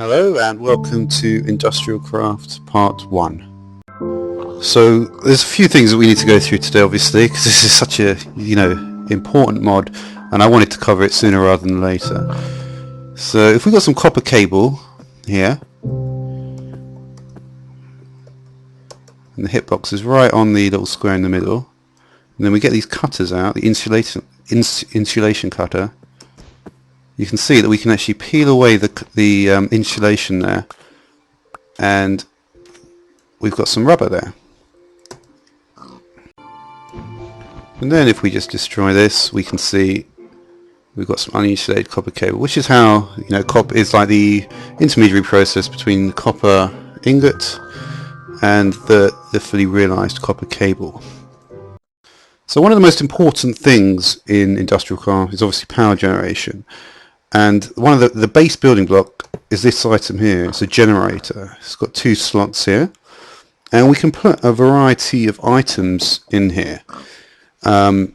Hello and welcome to Industrialcraft Part 1. So there's a few things that we need to go through today, obviously, because this is such a, important mod and I wanted to cover it sooner rather than later. So if we've got some copper cable here, and the hitbox is right on the little square in the middle, and then we get these cutters out, the insulation cutter. You can see that we can actually peel away the insulation there, and we've got some rubber there. And then if we just destroy this, we can see we've got some uninsulated copper cable, which is how, copper is like the intermediary process between the copper ingot and the fully realized copper cable. So one of the most important things in Industrialcraft is obviously power generation. And one of the base building block is this item here. It's a generator. It's got two slots here, and we can put a variety of items in here to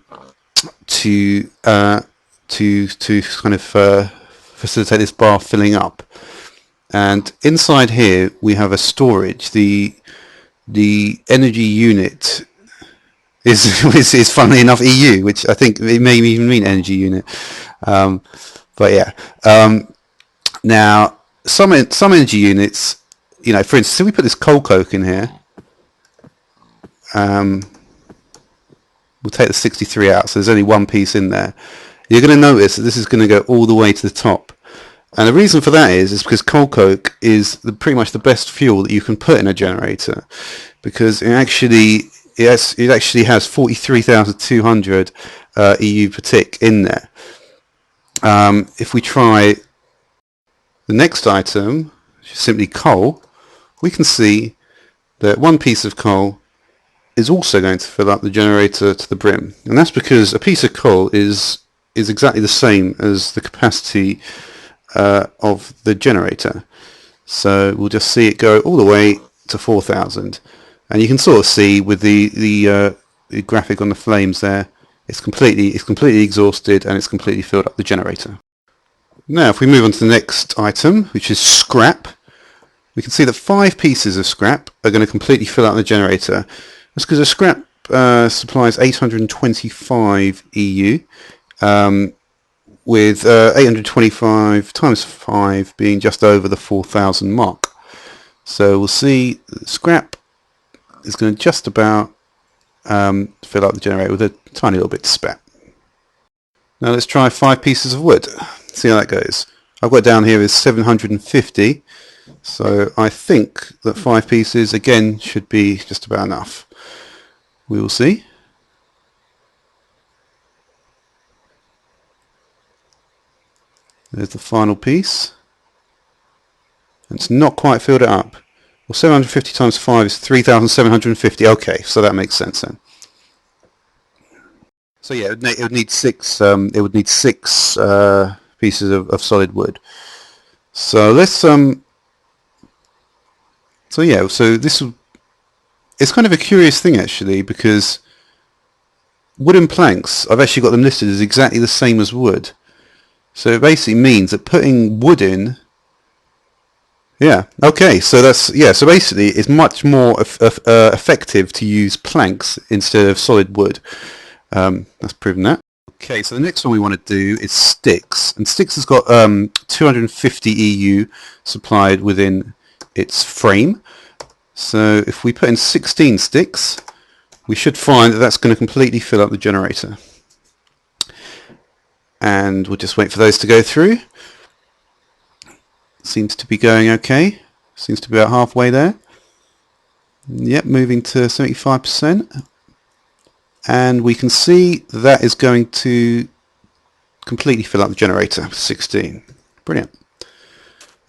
kind of facilitate this bar filling up. And inside here we have a storage. The energy unit is funnily enough EU, which I think it may even mean energy unit. But yeah, now some energy units, for instance, if we put this coal coke in here, we'll take the 63 out, so there's only one piece in there. You're going to notice that this is going to go all the way to the top, and the reason for that is because coal coke is pretty much the best fuel that you can put in a generator, because it actually has 43,200 EU per tick in there. If we try the next item, which is simply coal, we can see that one piece of coal is also going to fill up the generator to the brim, and that's because a piece of coal is exactly the same as the capacity of the generator. So we'll just see it go all the way to 4,000, and you can sort of see with the graphic on the flames there, it's completely exhausted and it's completely filled up the generator. Now if we move on to the next item, which is scrap, we can see that 5 pieces of scrap are going to completely fill up the generator. That's because the scrap supplies 825 EU, with 825 times 5 being just over the 4,000 mark. So we'll see scrap is going to just about fill up the generator with a tiny little bit to spare. Now let's try 5 pieces of wood, see how that goes. I've got down here is 750, so I think that 5 pieces again should be just about enough. We will see. There's the final piece. It's not quite filled it up. Well, 750 times 5 is 3,750. Okay, so that makes sense then. So yeah, it would need 6. It would need 6 pieces of solid wood. So let's. So yeah, so it's kind of a curious thing actually, because wooden planks, I've actually got them listed as exactly the same as wood. So it basically means that putting wood in. Yeah. Okay. So that's So basically, it's much more effective to use planks instead of solid wood. That's proven that. Okay. So the next one we want to do is sticks, and sticks has got 250 EU supplied within its frame. So if we put in 16 sticks, we should find that that's going to completely fill up the generator. And we'll just wait for those to go through. Seems to be going okay. Seems to be about halfway there. Yep, moving to 75%. And we can see that is going to completely fill up the generator with 16. Brilliant.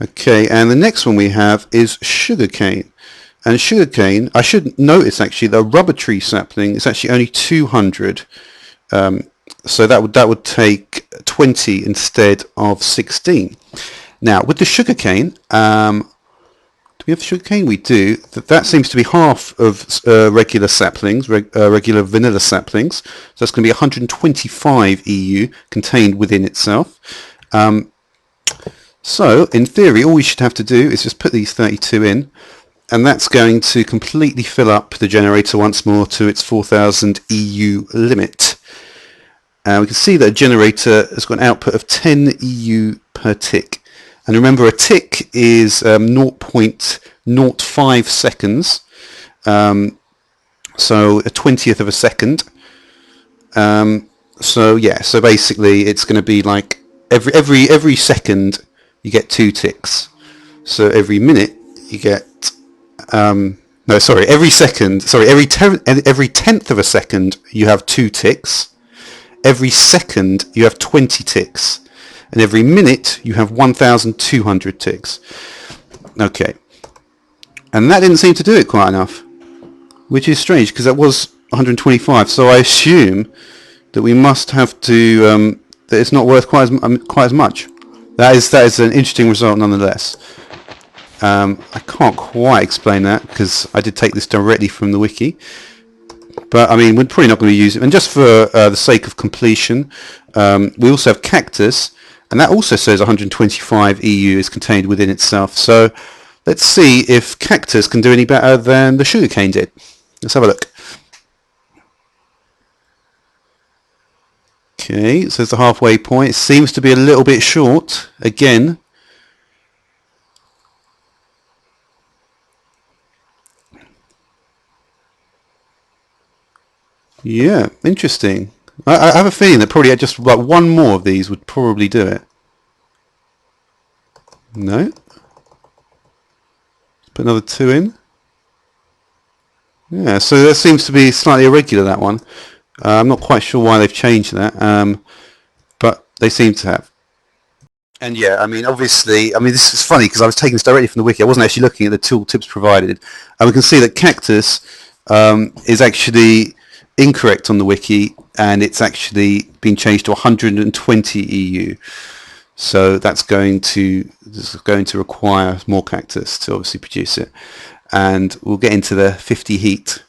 Okay, and the next one we have is sugarcane. And sugarcane, I should notice actually the rubber tree sapling is actually only 200. So that would take 20 instead of 16. Now with the sugarcane, do we have sugarcane? We do. That seems to be half of regular saplings, regular vanilla saplings. So that's going to be 125 EU contained within itself. So in theory, all we should have to do is just put these 32 in, and that's going to completely fill up the generator once more to its 4000 EU limit. We can see that a generator has got an output of 10 EU per tick. And remember, a tick is 0.05 seconds, so a 20th of a second. So yeah, so basically it's going to be like every second you get 2 ticks. So every minute you get every tenth of a second you have 2 ticks. Every second you have 20 ticks, and every minute you have 1,200 ticks. Okay, and that didn't seem to do it quite enough, which is strange because that was 125. So I assume that we must have to that it's not worth quite as much. That is an interesting result nonetheless. I can't quite explain that because I did take this directly from the wiki. But I mean, we're probably not going to use it. And just for the sake of completion, we also have cactus, and that also says 125 EU is contained within itself. So let's see if cactus can do any better than the sugarcane did. Let's have a look. Okay, so it's the halfway point. It seems to be a little bit short again. Yeah, interesting. I have a feeling that probably just like one more of these would probably do it. No. Let's put another 2 in. Yeah, so that seems to be slightly irregular, that one. I'm not quite sure why they've changed that, but they seem to have. And yeah, I mean, obviously, this is funny because I was taking this directly from the wiki. I wasn't actually looking at the tooltips provided. And we can see that cactus is actually incorrect on the wiki, and it's actually been changed to 120 EU. So this is going to require more cactus to obviously produce it. And we'll get into the 50 heat.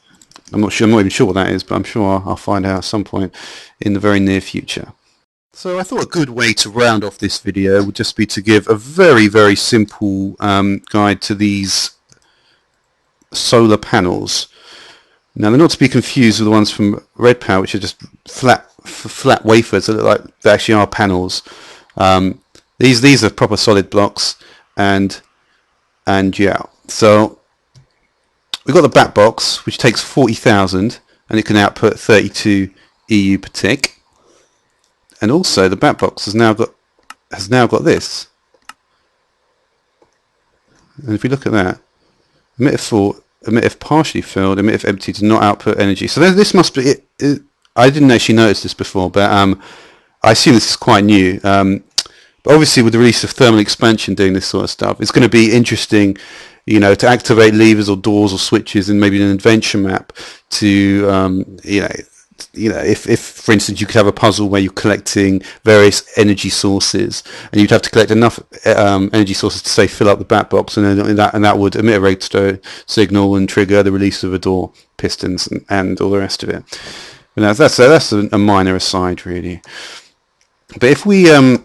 I'm not even sure what that is, but I'm sure I'll find out at some point in the very near future. So I thought a good way to round off this video would just be to give a very, very simple guide to these solar panels. Now they're not to be confused with the ones from Red Power, which are just flat wafers that look like they actually are panels. These are proper solid blocks, and yeah. So we've got the back box, which takes 40,000, and it can output 32 EU per tick. And also the back box has now got this. And if we look at that, emit if full, emit if partially filled, emit if empty, to not output energy. So this must be it. I didn't actually notice this before, but I assume this is quite new. But obviously with the release of thermal expansion doing this sort of stuff, it's going to be interesting, you know, to activate levers or doors or switches in maybe an adventure map to, if for instance you could have a puzzle where you're collecting various energy sources, and you'd have to collect enough energy sources to say fill up the back box, and then that would emit a redstone signal and trigger the release of a door, pistons, and all the rest of it. But that's a minor aside, really. But if we now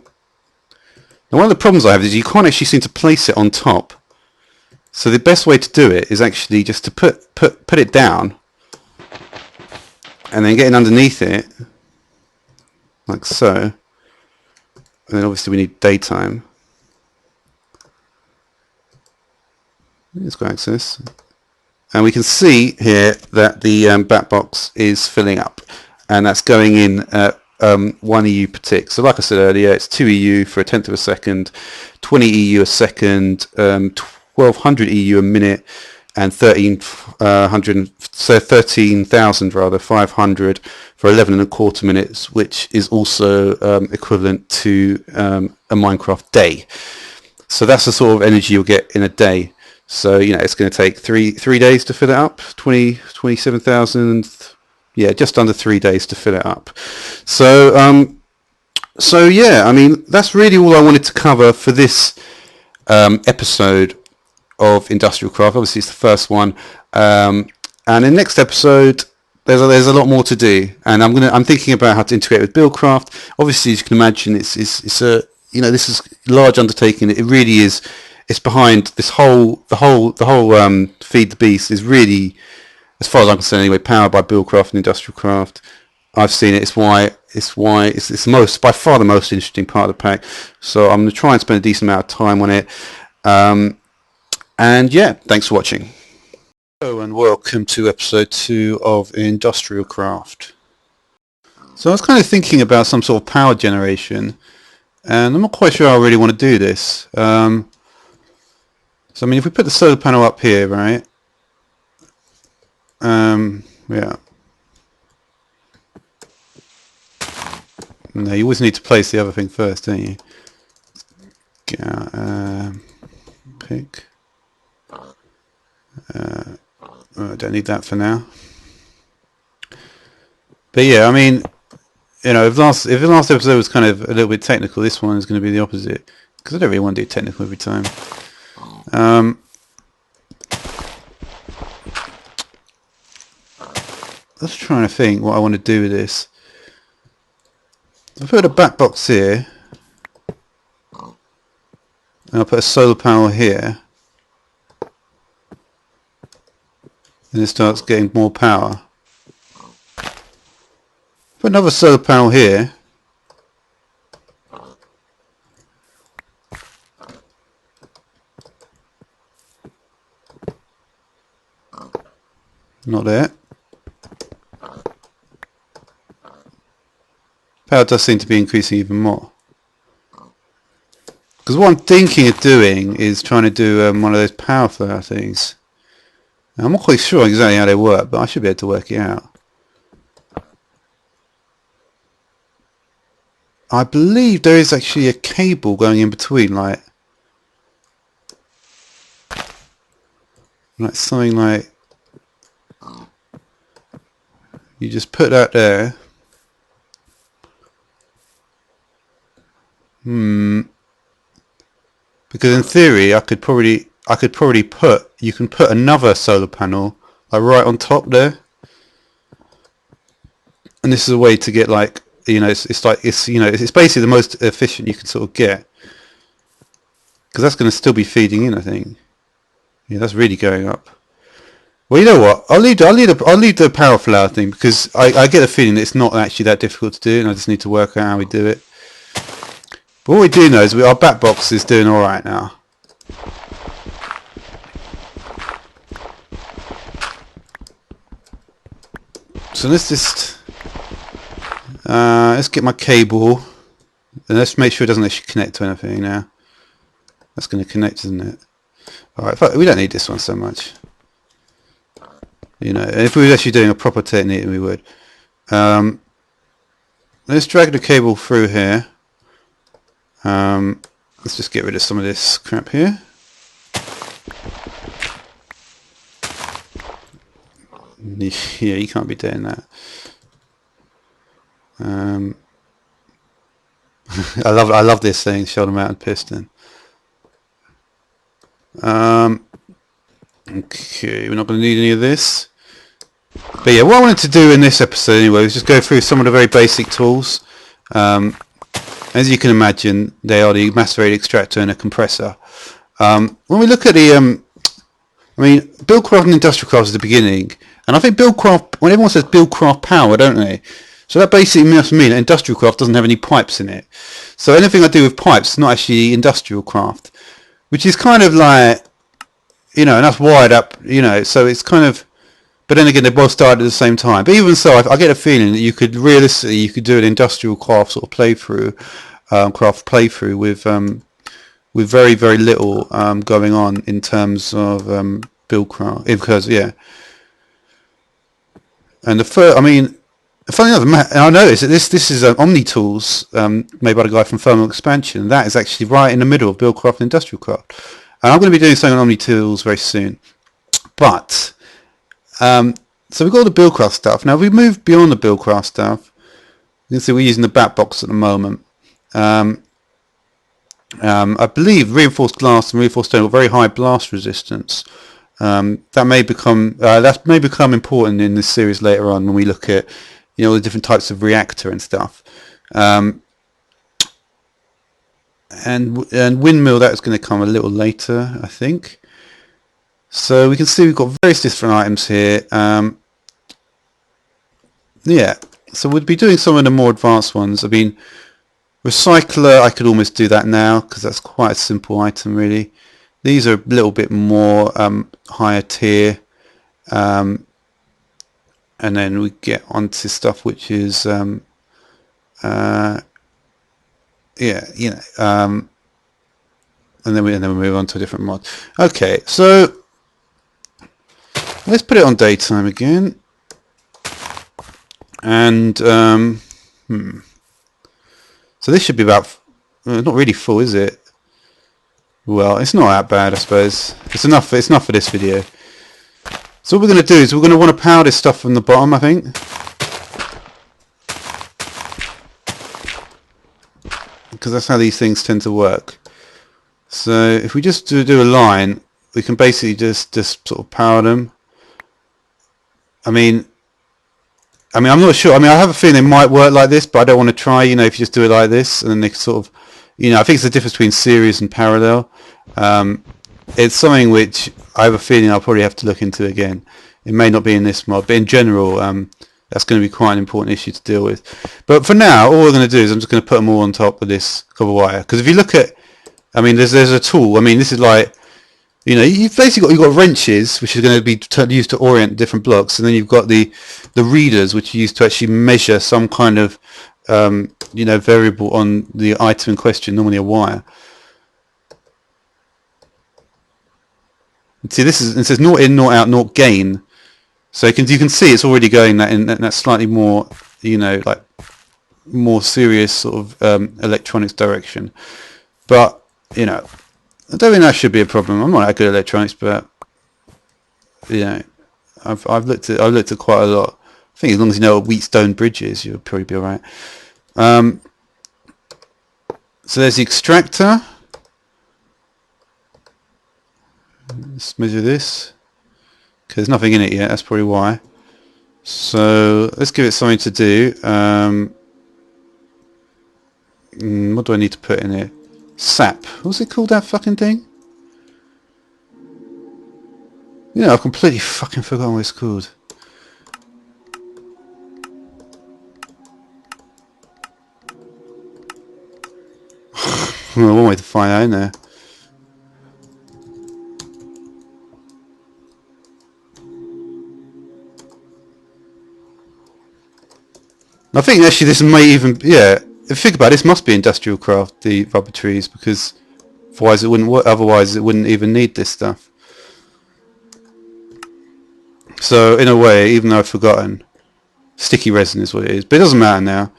one of the problems I have is you can't actually seem to place it on top. So the best way to do it is actually just to put it down, and then getting underneath it, like so. And then obviously we need daytime. Let's go access. And we can see here that the back box is filling up, and that's going in at 1 EU per tick. So like I said earlier, it's 2 EU for a tenth of a second, 20 EU a second, 1200 EU a minute, and 13,000 rather, 500 for 11.25 minutes, which is also equivalent to a Minecraft day. So that's the sort of energy you'll get in a day. So it's going to take three days to fill it up. 27,000, yeah, just under 3 days to fill it up. So yeah, I mean, that's really all I wanted to cover for this episode of Industrialcraft. Obviously it's the first one, and in the next episode there's a lot more to do, and I'm thinking about how to integrate with Buildcraft. Obviously, as you can imagine, it's a this is a large undertaking. It really is. It's behind this the whole Feed the Beast is really, as far as I'm concerned anyway, powered by Buildcraft and Industrialcraft. I've seen it. It's the most, by far the most interesting part of the pack. So I'm going to try and spend a decent amount of time on it. And yeah, thanks for watching. Hello and welcome to episode 2 of Industrialcraft. So I was kind of thinking about some sort of power generation, and I'm not quite sure I really want to do this. So I mean, if we put the solar panel up here, right? Yeah. No, you always need to place the other thing first, don't you? Pick. I don't need that for now. But yeah, I mean, if the last episode was kind of a little bit technical, this one is going to be the opposite, because I don't really want to do technical every time. Let's try to think what I want to do with this. I'll put a back box here, and I'll put a solar panel here, and it starts getting more power. Put another solar panel here, not there. Power does seem to be increasing even more. Because what I'm thinking of doing is trying to do one of those power flower things. Now, I'm not quite sure exactly how they work, but I should be able to work it out. I believe there is actually a cable going in between, like something like, you just put that there. Because in theory, you can put another solar panel like right on top there, and this is a way to get like, it's basically the most efficient you can sort of get, because that's going to still be feeding in, I think. Yeah, that's really going up. Well, you know what? I'll leave the power flower thing, because I get the feeling that it's not actually that difficult to do, and I just need to work out how we do it. But what we do know is our back box is doing alright now. So let's just let's get my cable, and let's make sure it doesn't actually connect to anything now. That's going to connect, isn't it? Alright, we don't need this one so much. If we were actually doing a proper technique, we would. Let's drag the cable through here. Let's just get rid of some of this crap here. Yeah, you can't be doing that. I love this thing, shoulder mounted piston. Okay, we're not going to need any of this. But yeah, what I wanted to do in this episode anyway is just go through some of the very basic tools. As you can imagine, they are the macerator extractor and a compressor. When we look at the, Buildcraft and Industrialcraft is the beginning, and I think Buildcraft, when everyone says Buildcraft power, don't they? So that basically must mean that Industrialcraft doesn't have any pipes in it. So anything I do with pipes is not actually Industrialcraft, which is kind of like, and that's wired up, so it's kind of, but then again, they both started at the same time. But even so, I get a feeling that you could do an Industrialcraft sort of playthrough, with very, very little going on in terms of Buildcraft. Because yeah, and funny enough, I noticed that this is Omni Tools made by the guy from Thermal Expansion. That is actually right in the middle of Buildcraft and Industrialcraft, and I'm going to be doing something on Omni Tools very soon. But so we've got all the Buildcraft stuff. Now, if we move beyond the Buildcraft stuff, you can see we're using the back box at the moment. I believe reinforced glass and reinforced stone have very high blast resistance. That may become important in this series later on when we look at the different types of reactor and stuff. and windmill, that's going to come a little later, I think. So we can see we've got various different items here. Yeah, so we'd be doing some of the more advanced ones. I mean, recycler, I could almost do that now because that's quite a simple item, really. These are a little bit more higher tier, and then we get onto stuff which is yeah, you know, and then we move on to a different mod. Okay, so let's put it on daytime again, and so this should be about not really full, is it? Well, it's not that bad, I suppose. It's enough. It's enough for this video. So what we're going to do is we're going to want to power this stuff from the bottom, I think, because that's how these things tend to work. So if we just do a line, we can basically just sort of power them. I mean, I'm not sure. I mean, I have a feeling they might work like this, but I don't want to try. You know, if you just do it like this, and then they sort of, you know, I think it's the difference between series and parallel. It's something which I have a feeling I'll probably have to look into again. It may not be in this mod, but in general, that's going to be quite an important issue to deal with. But for now, all we're going to do is I'm just going to put them all on top of this copper wire. Because if you look at, I mean, there's a tool. I mean, this is like, you know, you've basically got wrenches, which is going to be used to orient different blocks, and then you've got the readers, which are used to actually measure some kind of you know, variable on the item in question, normally a wire. See, this is, it says naught in, naught out, naught gain. So you can see it's already going that in that slightly more, you know, like more serious sort of electronics direction. But you know, I don't think that should be a problem. I'm not that good at electronics, but you know, I've looked at quite a lot. I think as long as you know what Wheatstone Bridge is, you'll probably be alright. So there's the extractor. Let's measure this. Okay, there's nothing in it yet, that's probably why. So let's give it something to do. What do I need to put in it? Sap. What's it called, that fucking thing? You know, I've completely fucking forgotten what it's called. One way to find out in there. I think actually this may even, yeah, if you think about it, this must be Industrialcraft, the rubber trees, because otherwise it wouldn't work, otherwise it wouldn't even need this stuff. So in a way, even though I've forgotten, sticky resin is what it is, but it doesn't matter now.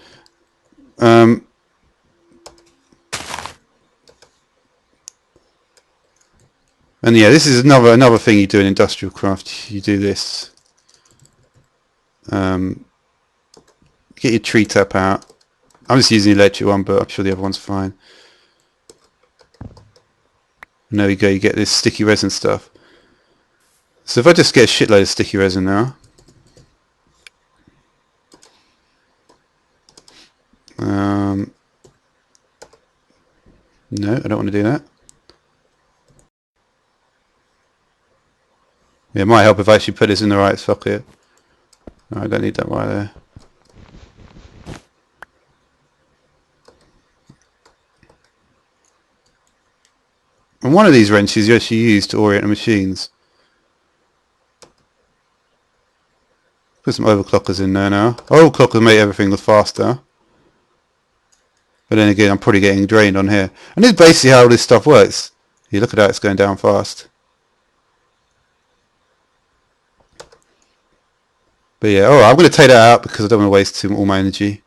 And yeah, this is another thing you do in Industrialcraft. You do this. Get your tree tap out. I'm just using the electric one, but I'm sure the other one's fine. And there we go, you get this sticky resin stuff. So if I just get a shitload of sticky resin now. No, I don't want to do that. Yeah, it might help if I actually put this in the right socket. No, I don't need that wire there. And one of these wrenches you actually use to orient the machines. Put some overclockers in there now. Overclockers make everything look faster. But then again, I'm probably getting drained on here. And this is basically how this stuff works. You look at that, it's going down fast. But yeah, alright, I'm going to take that out because I don't want to waste all my energy.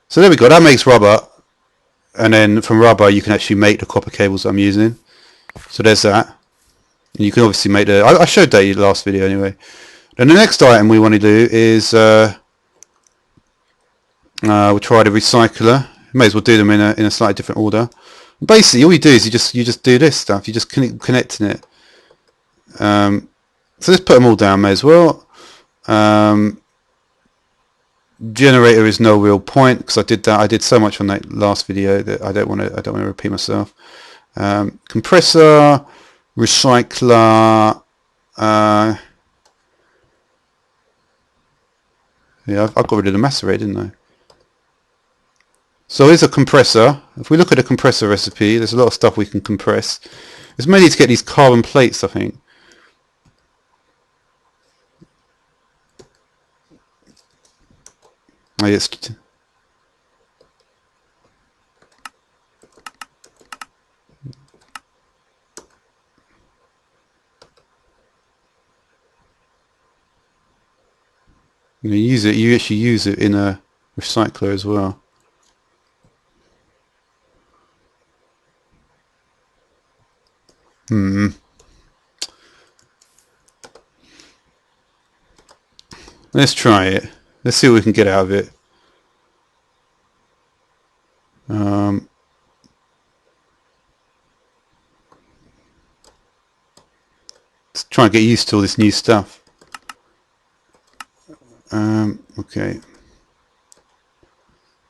So there we go, that makes rubber. And then from rubber you can actually make the copper cables I'm using. So there's that. And you can obviously make the... I showed that in the last video anyway. Then the next item we want to do is... we'll try the recycler. You may as well do them in a slightly different order. Basically all you do is you just do this stuff. You just connecting it. So let's put them all down, may as well. generator is no real point because I did so much on that last video that I don't want to repeat myself. Compressor, recycler, yeah, I got rid of the macerate, didn't I? So here's a compressor. If we look at a compressor recipe, there's a lot of stuff we can compress. It's mainly to get these carbon plates, I think. Oh, yes. You actually use it in a recycler as well. Let's try it. Let's see what we can get out of it. Let's try and get used to all this new stuff. Okay.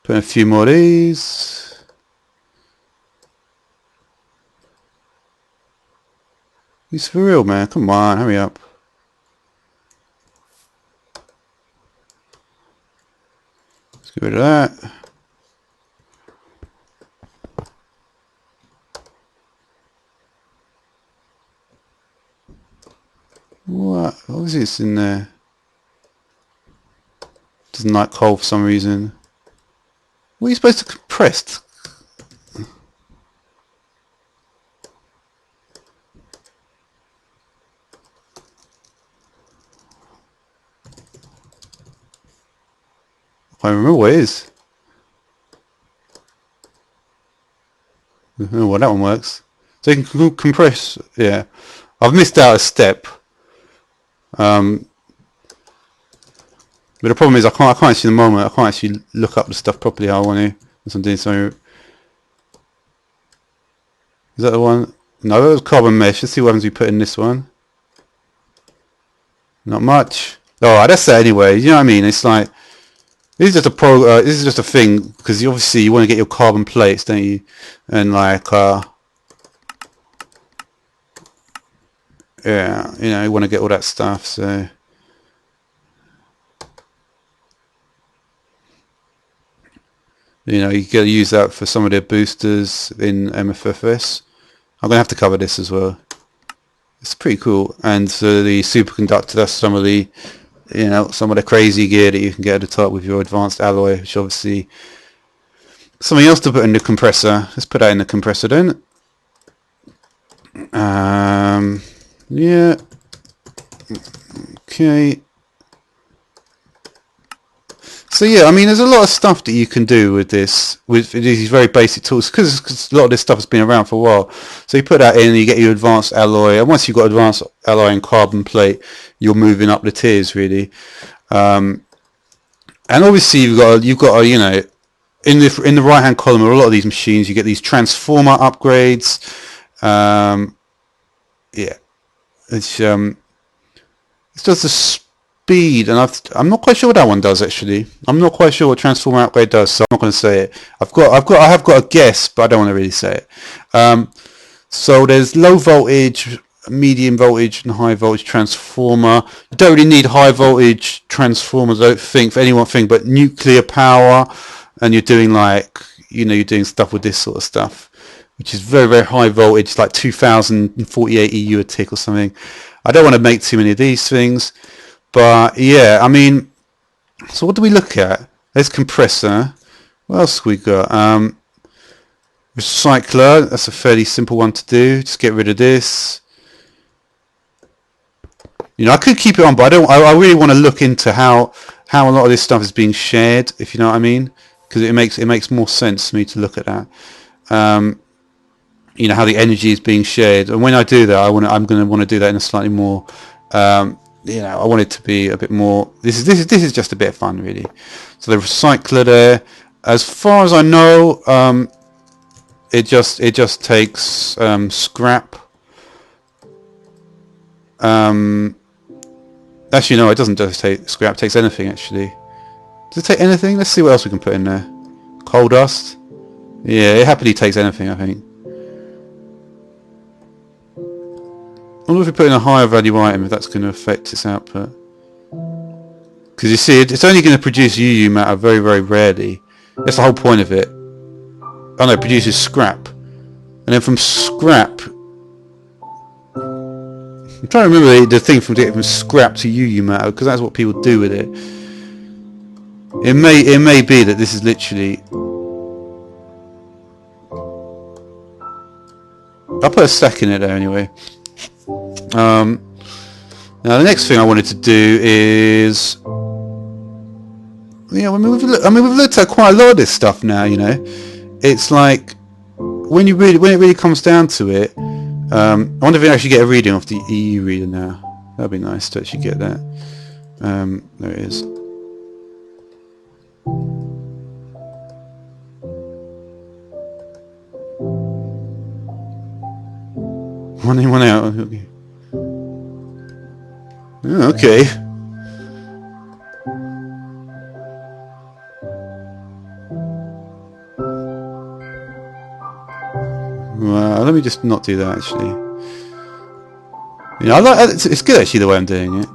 Put in a few more of these. It's for real, man. Come on, hurry up. Let's get rid of that. What was this in there? Doesn't like coal for some reason. What are you supposed to compress? I remember what it is. Oh, well, that one works. So you can compress. Yeah, I've missed out a step. But the problem is I can't actually in the moment. I can't actually look up the stuff properly how I want to. As I'm doing something. Is that the one? No, that was carbon mesh. Let's see what happens we put in this one. Not much. Oh, that's it anyway. You know what I mean? It's like this is just a this is just a thing because obviously you want to get your carbon plates, don't you? And like yeah, you know, you want to get all that stuff. So you know, you got to use that for some of their boosters in MFFS. I'm gonna have to cover this as well. It's pretty cool. And so the superconductor, that's some of the, you know, some of the crazy gear that you can get at the top with your advanced alloy, which obviously something else to put in the compressor. Let's put that in the compressor then. Yeah. Okay. So yeah, I mean, there's a lot of stuff that you can do with this, with these very basic tools, because a lot of this stuff has been around for a while. So you put that in, you get your advanced alloy, and once you've got advanced alloy and carbon plate, you're moving up the tiers really. And obviously you've got you know, in the right hand column of a lot of these machines, you get these transformer upgrades. Yeah, it's does the speed, and I'm not quite sure what that one does actually. I'm not quite sure what transformer upgrade does, so I'm not going to say it. I have got a guess, but I don't want to really say it. So there's low voltage, medium voltage, and high voltage transformer. You don't really need high voltage transformers, I don't think, for any one thing, but nuclear power, and you're doing like, you know, you're doing stuff with this sort of stuff, which is very, very high voltage, like 2048 EU a tick or something. I don't want to make too many of these things, but yeah, I mean, so what do we look at? There's compressor. What else we got? Recycler. That's a fairly simple one to do. Just get rid of this. You know, I could keep it on, but I don't. I really want to look into how a lot of this stuff is being shared, if you know what I mean, because it makes more sense to me to look at that. You know, how the energy is being shared, and when I do that, I'm going to want to do that in a slightly more, you know, I want it to be a bit more. This is just a bit of fun, really. So the recycler there, as far as I know, it just takes scrap. Actually, no, it doesn't just take scrap. It takes anything actually. Does it take anything? Let's see what else we can put in there. Coal dust. Yeah, it happily takes anything, I think. I wonder if we put in a higher value item, if that's going to affect its output. Because you see, it's only going to produce UU matter very, very rarely. That's the whole point of it. Oh no, it produces scrap. And then from scrap... I'm trying to remember the thing from getting from scrap to UU matter, because that's what people do with it. It may be that this is literally... I'll put a stack in it there anyway. Now the next thing I wanted to do is... Yeah, we've looked at quite a lot of this stuff now, you know. It's like... When it really comes down to it... I wonder if we actually get a reading off the EU reader now. That'd be nice to actually get that. There it is. One in, one out. Okay. Oh, okay. Well, let me just not do that actually. You know, I like it's good actually the way I'm doing it,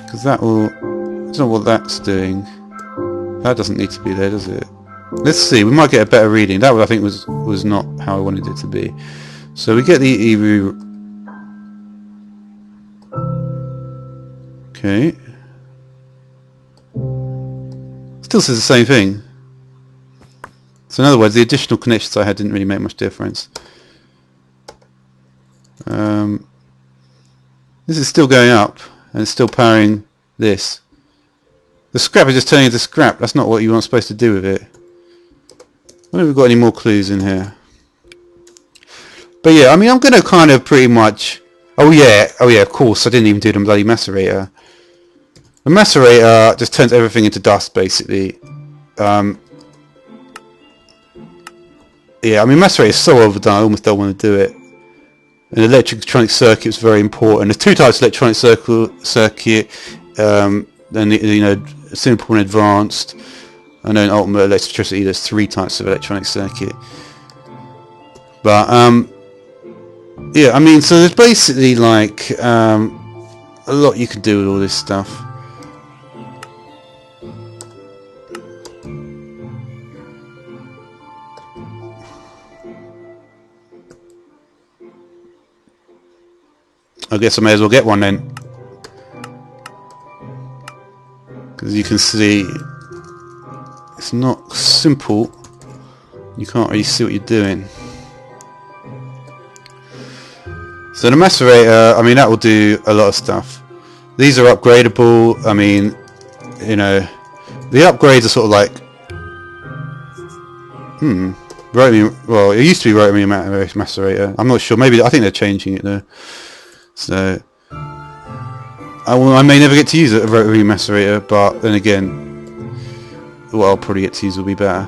because that will. I don't know what that's doing. That doesn't need to be there, does it? Let's see. We might get a better reading. That I think was not how I wanted it to be. So we get the EU. Okay. Still says the same thing. So in other words, the additional connections I had didn't really make much difference. This is still going up, and it's still powering this. The scrap is just turning into scrap. That's not what you weren't supposed to do with it. I wonder if we've got any more clues in here. But yeah, I mean, I'm going to kind of pretty much... Oh yeah, of course, I didn't even do the bloody macerator. The macerator just turns everything into dust, basically. Yeah, I mean, macerator is so overdone, I almost don't want to do it. An electronic circuit is very important. There's two types of electronic circuit, and you know, simple and advanced. I know in ultimate electricity there's 3 types of electronic circuit. But yeah, I mean, so there's basically like a lot you can do with all this stuff. I guess I may as well get one then, because you can see it's not simple. You can't really see what you're doing. So the macerator, I mean, that will do a lot of stuff. These are upgradable. I mean, you know, the upgrades are sort of like rotary. Well, it used to be rotary macerator. I'm not sure. Maybe I think they're changing it though. So I may never get to use a rotary macerator, but then again, what I'll probably get to use will be better.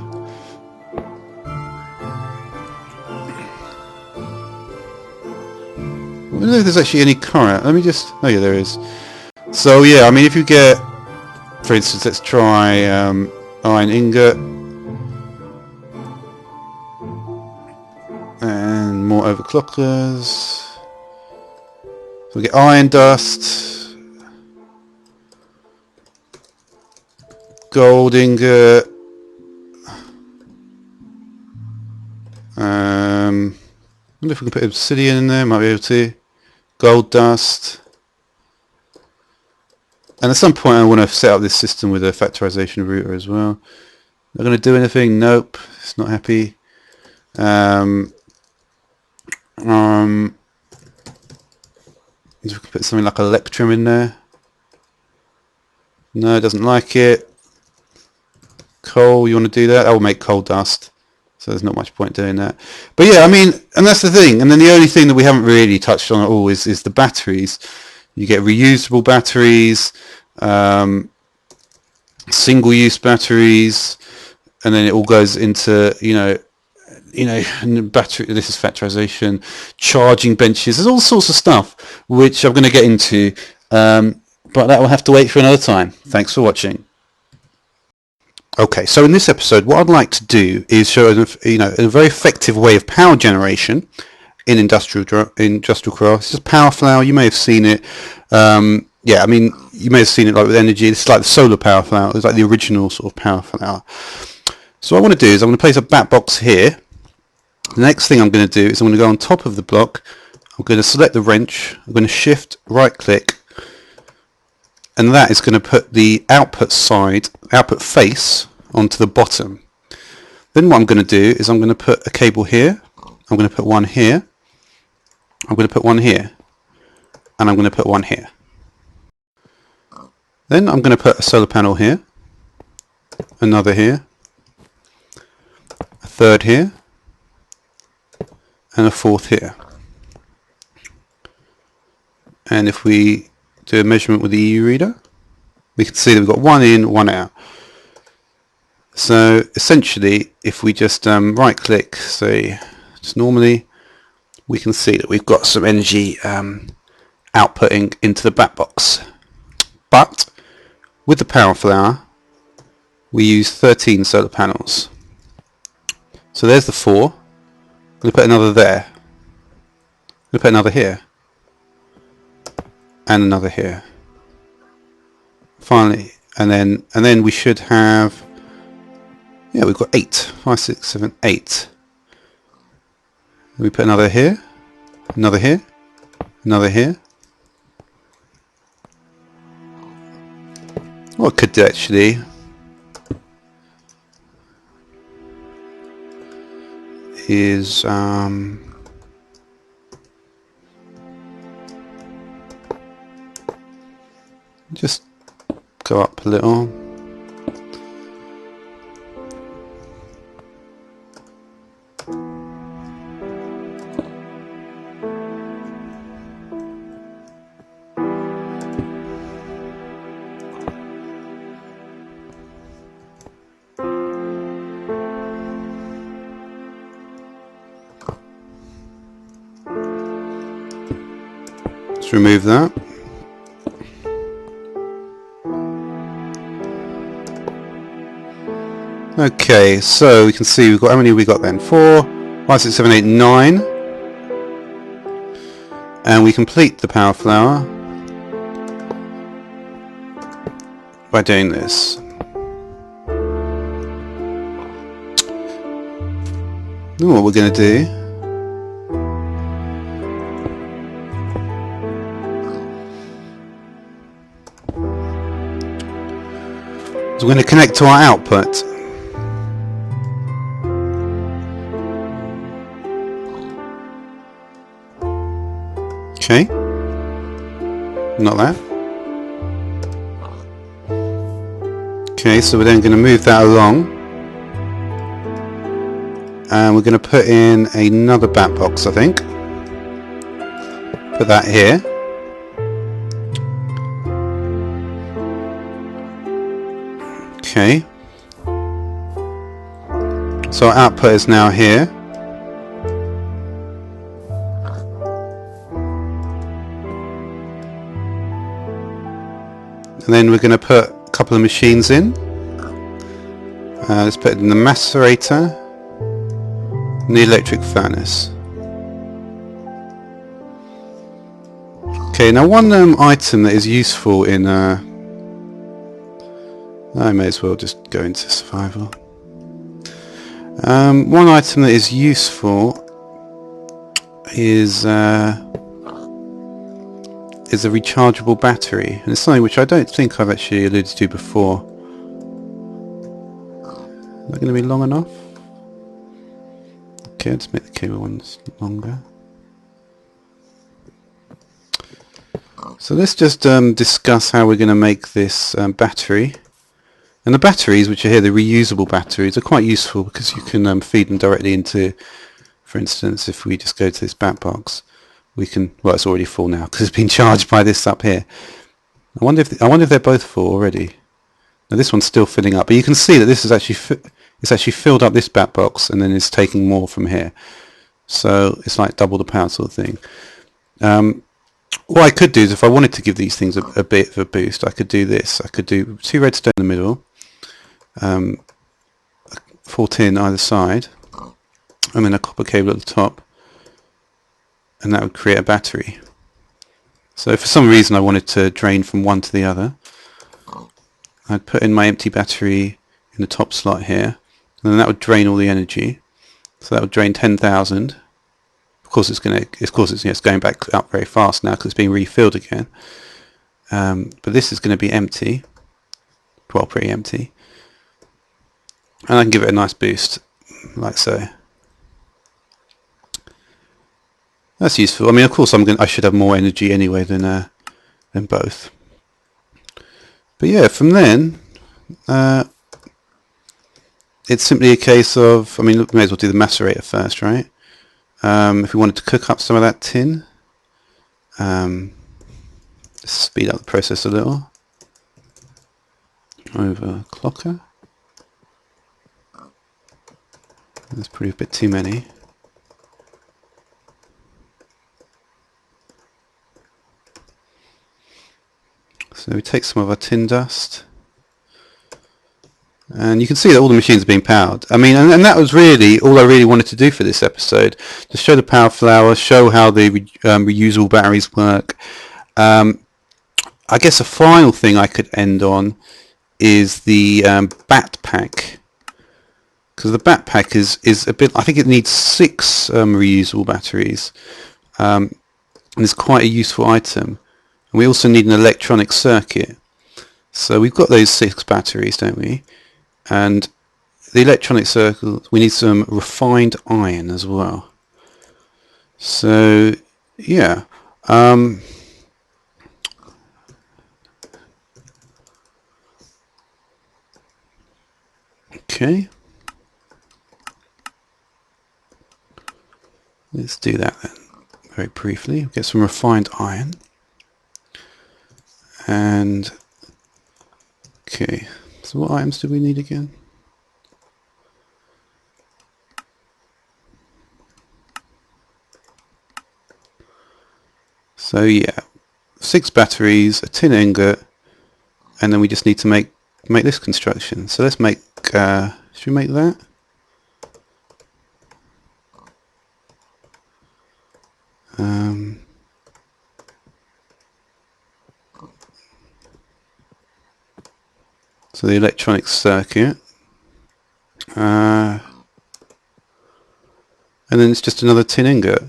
I don't know if there's actually any current. Let me just... Oh yeah, there is. So yeah, I mean, if you get, for instance, let's try iron ingot and more overclockers. We get iron dust, gold ingot, I wonder if we can put obsidian in there, might be able to, gold dust, and at some point I want to set up this system with a factorization router as well. Not going to do anything, nope, it's not happy. We can put something like electrum in there. No, it doesn't like it. Coal, you want to do that? That will make coal dust. So there's not much point doing that. But yeah, I mean, and that's the thing. And then the only thing that we haven't really touched on at all is the batteries. You get reusable batteries, single-use batteries, and then it all goes into, you know, battery. This is factorization, charging benches. There's all sorts of stuff which I'm going to get into, but that will have to wait for another time. Thanks for watching. Okay, so in this episode, what I'd like to do is show a very effective way of power generation in Industrialcraft. It's just power flower. You may have seen it. Yeah, I mean, you may have seen it like with energy. It's like the solar power flower. It's like the original sort of power flower. So what I want to do is I'm going to place a bat box here. The next thing I'm going to do is I'm going to go on top of the block. I'm going to select the wrench. I'm going to shift right click, and that is going to put the output face onto the bottom. Then what I'm going to do is I'm going to put a cable here. I'm going to put one here. I'm going to put one here, and I'm going to put one here. Then I'm going to put a solar panel here, another here, a third here, and a fourth here. And if we do a measurement with the EU reader, we can see that we've got one in, one out. So essentially, if we just right click, say just normally, we can see that we've got some energy outputting into the bat box. But with the power flower, we use 13 solar panels. So there's the 4. I'm going to put another there. I'm going to put another here. And another here. Finally, and then we should have, yeah, we've got 8. 5, 6, 7, 8. We put another here, another here, another here. What I could do actually is just go up a little. Let's remove that. Okay, so we can see we've got, how many have we got then? 4, 5, 6, 7, 8, 9. And we complete the power flower by doing this. Then what we're going to do is we're going to connect to our output. Okay, not that. Okay, so we're then going to move that along, and we're going to put in another bat box, I think. Put that here. Okay, so our output is now here. And then we're going to put a couple of machines in. Let's put it in the macerator and the electric furnace. Okay, now one item that is useful in I may as well just go into survival. One item that is useful is a rechargeable battery, and it's something which I don't think I've actually alluded to before. Is that going to be long enough? Okay, let's make the cable ones longer. So let's just discuss how we're going to make this battery. And the batteries, which are here, the reusable batteries, are quite useful because you can feed them directly into, for instance, if we just go to this bat box, we can, well, it's already full now because it's been charged by this up here. I wonder if they're both full already. Now this one's still filling up, but you can see that this is actually it's actually filled up this bat box, and then it's taking more from here. So it's like double the power sort of thing. What I could do is, if I wanted to give these things a bit of a boost, I could do this. I could do 2 redstone in the middle, 4 tin either side, and then a copper cable at the top, and that would create a battery. So for some reason I wanted to drain from one to the other, I'd put in my empty battery in the top slot here, and then that would drain all the energy. So that would drain 10,000. Of course, it's going back up very fast now because it's being refilled again. But this is going to be empty, well, pretty empty, and I can give it a nice boost, like so. That's useful. I mean, of course, I should have more energy anyway than both. But yeah, from then, it's simply a case of, I mean, we may as well do the macerator first, right? If we wanted to cook up some of that tin, speed up the process a little. Overclocker. That's probably a bit too many. So we take some of our tin dust, and you can see that all the machines are being powered. I mean, and that was really all I really wanted to do for this episode, to show the power flower, show how the reusable batteries work. I guess a final thing I could end on is the bat pack, because the bat pack is a bit, I think it needs 6 reusable batteries, and it's quite a useful item. And we also need an electronic circuit. So we've got those 6 batteries, don't we? And the electronic circuit, we need some refined iron as well. So yeah, okay, let's do that then very briefly. We'll get some refined iron, and okay, so what items do we need again? So yeah, 6 batteries, a tin ingot, and then we just need to make this construction. So let's make, should we make that? So the electronic circuit, and then it's just another tin ingot.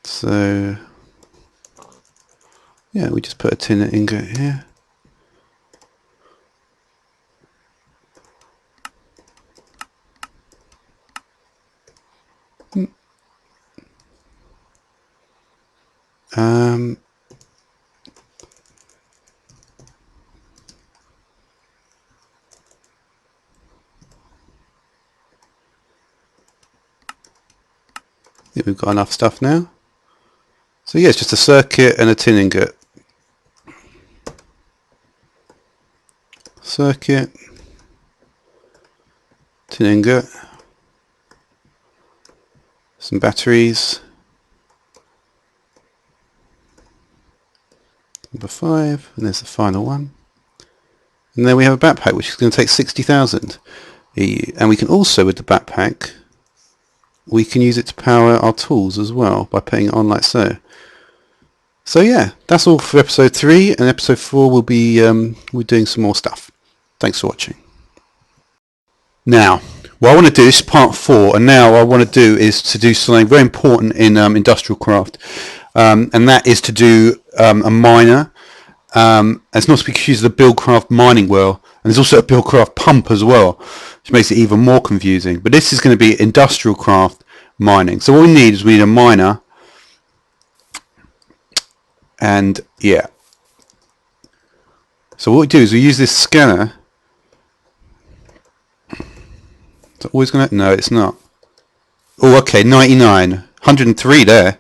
So yeah, we just put a tin ingot here. I think we've got enough stuff now. So yeah, it's just a circuit and a tin ingot. Circuit, tin ingot, some batteries, number 5, and there's the final one. And then we have a backpack which is going to take 60,000 EU. And we can also, with the backpack, we can use it to power our tools as well by putting it on like so. So yeah, that's all for episode 3, and episode 4 will be we're doing some more stuff. Thanks for watching. Now, what I want to do, this is part 4, and now what I want to do is to do something very important in Industrialcraft, and that is to do a miner. It's not to be confused with the Buildcraft mining well, and there's also a Buildcraft pump as well, which makes it even more confusing. But this is going to be Industrialcraft mining. So what we need is we need a miner, and yeah. So what we do is we use this scanner. Is it always going to? No, it's not. Oh, okay, 99, 103 there.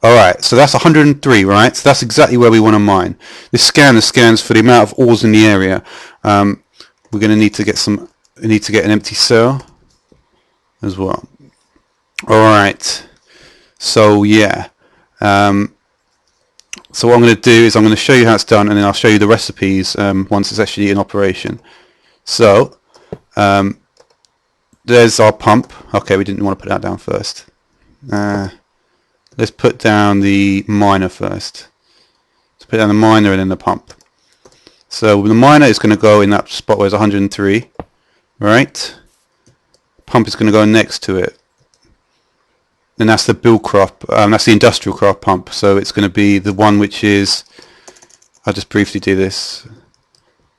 Alright, so that's 103, right? So that's exactly where we want to mine. This scanner scans for the amount of ores in the area. We're going to need to get an empty cell as well. Alright, so yeah. So what I'm going to do is I'm going to show you how it's done, and then I'll show you the recipes once it's actually in operation. So, There's our pump. Okay, we didn't want to put that down first. Let's put down the miner first. Let's put down the miner and then the pump. So the miner is going to go in that spot where it's 103, right? Pump is going to go next to it. And that's the Buildcraft, that's the Industrialcraft pump. So it's going to be the one which is, I'll just briefly do this.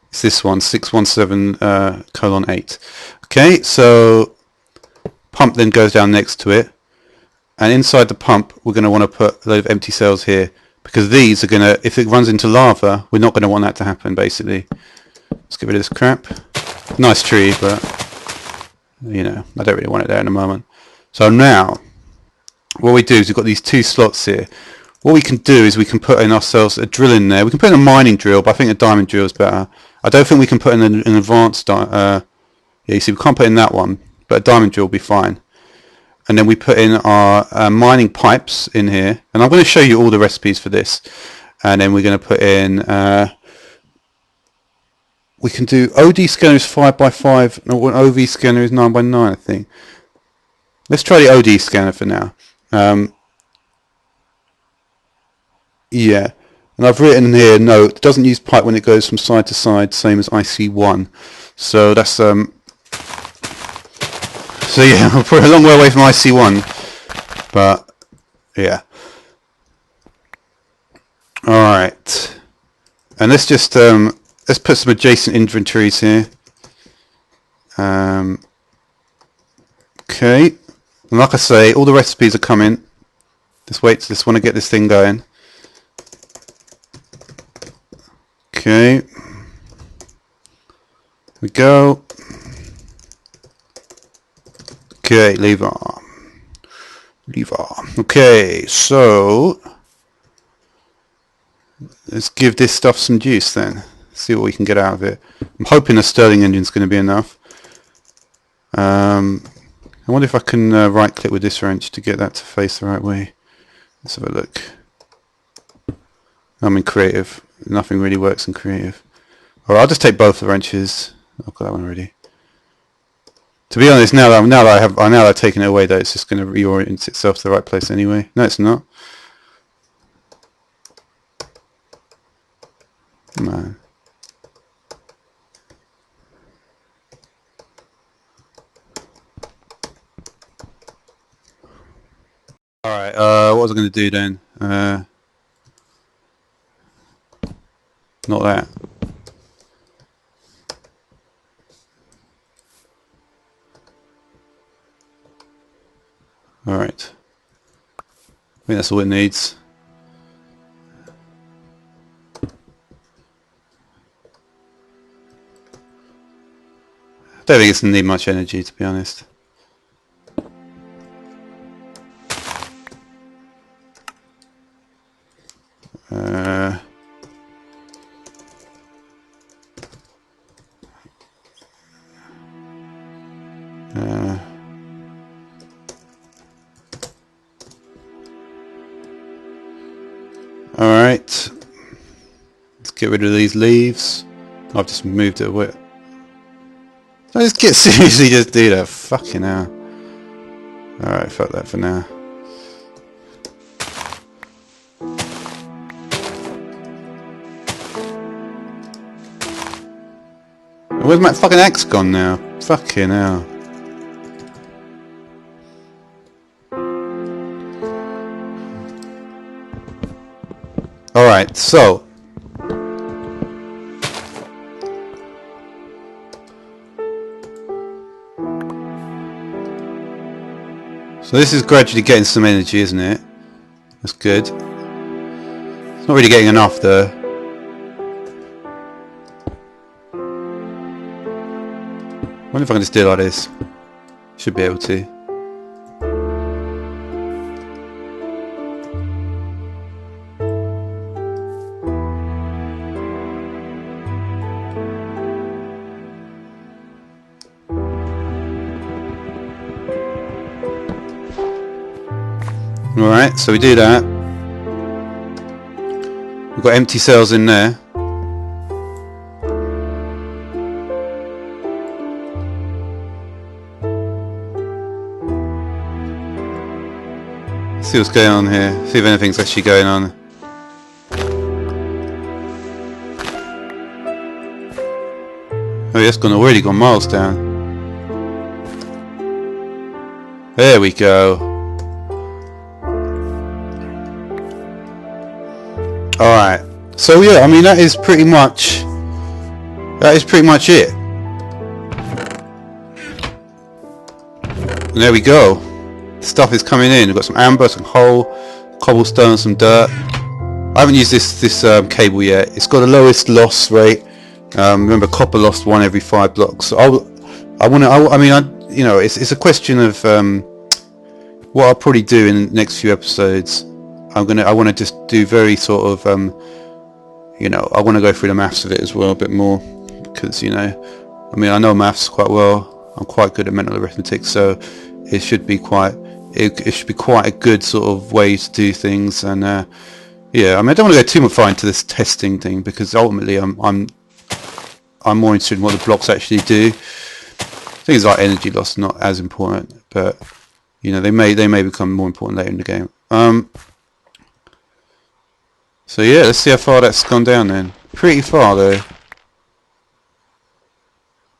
It's this one, 617:8. Okay, so pump then goes down next to it. And inside the pump, we're going to want to put a load of empty cells here. Because these are going to, if it runs into lava, we're not going to want that to happen, basically. Let's get rid of this crap. Nice tree, but, you know, I don't really want it there in a moment. So now, what we do is we've got these two slots here. What we can do is we can put in ourselves a drill in there. We can put in a mining drill, but I think a diamond drill is better. I don't think we can put in an advanced, yeah, you see, we can't put in that one, but a diamond drill will be fine. And then we put in our mining pipes in here, and I'm going to show you all the recipes for this. And then we're going to put in, we can do OD scanner is 5x5, no, OV scanner is 9x9, I think. Let's try the OD scanner for now. Yeah, and I've written here, note, doesn't use pipe when it goes from side to side, same as IC1. So that's, so yeah, we're probably a long way away from IC1, but yeah. Alright, and let's just, let's put some adjacent inventories here. Okay, and like I say, all the recipes are coming. Just wait, just want to get this thing going. Okay, here we go. Okay, lever. Okay, so let's give this stuff some juice then. See what we can get out of it. I'm hoping a Stirling engine is going to be enough. I wonder if I can right click with this wrench to get that to face the right way. Let's have a look. I'm in creative. Nothing really works in creative. Alright, I'll just take both the wrenches. I've got that one already. To be honest, now that I've taken it away, though, it's just going to reorient itself to the right place anyway. No, it's not. No. Alright, what was I going to do then? Not that. Alright. I think that's all it needs. I don't think it's going to need much energy, to be honest. Alright, let's get rid of these leaves. I've just moved it away. I just get seriously just do that. Fucking hell. Alright, fuck that for now. Where's my fucking axe gone now? Fucking hell. Alright, so this is gradually getting some energy, isn't it? That's good. It's not really getting enough though. I wonder if I can just do it like this. Should be able to. Alright, so we do that. We've got empty cells in there. see what's going on here. See if anything's actually going on. Oh, yeah, it's already gone miles down. There we go. Alright. So yeah, I mean that is pretty much it. And there we go. Stuff is coming in. We've got some amber, some coal, cobblestone, some dirt. I haven't used this cable yet. It's got the lowest loss rate. Remember, copper lost 1 every 5 blocks. So you know, it's a question of what I'll probably do in the next few episodes. I want to just do very sort of you know, I want to go through the maths of it as well a bit more, because you know, I mean, I know maths quite well. I'm quite good at mental arithmetic, so it should be quite a good sort of way to do things. And yeah, I mean, I don't want to go too much far into this testing thing, because ultimately I'm more interested in what the blocks actually do. Things like energy loss not as important, but you know, they may become more important later in the game. So yeah, let's see how far that's gone down then. Pretty far though.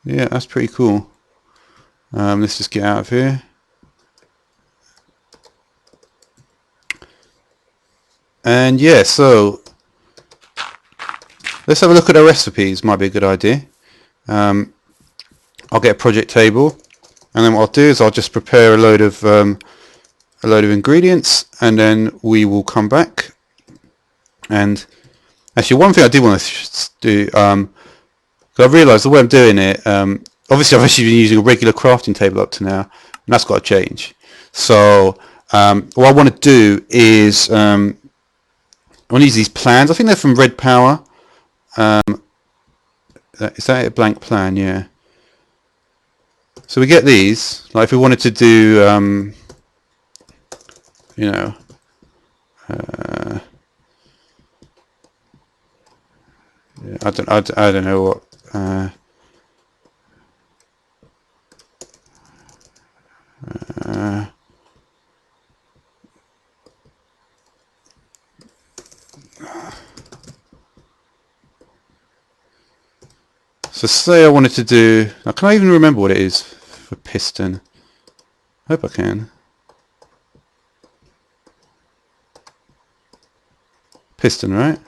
Yeah, that's pretty cool. Let's just get out of here. And yeah, so let's have a look at our recipes. Might be a good idea. I'll get a project table, and then what I'll do is I'll just prepare a load of ingredients, and then we will come back. And actually, one thing I did want to do, because I've realised the way I'm doing it, obviously I've actually been using a regular crafting table up to now, and that's got to change. So what I want to do is I want to use these plans. I think they're from Red Power. Is that a blank plan? Yeah. So we get these. Like if we wanted to do, you know, yeah, I don't know what. So say I wanted to do. Now, can I even remember what it is for piston? I hope I can. Piston, right?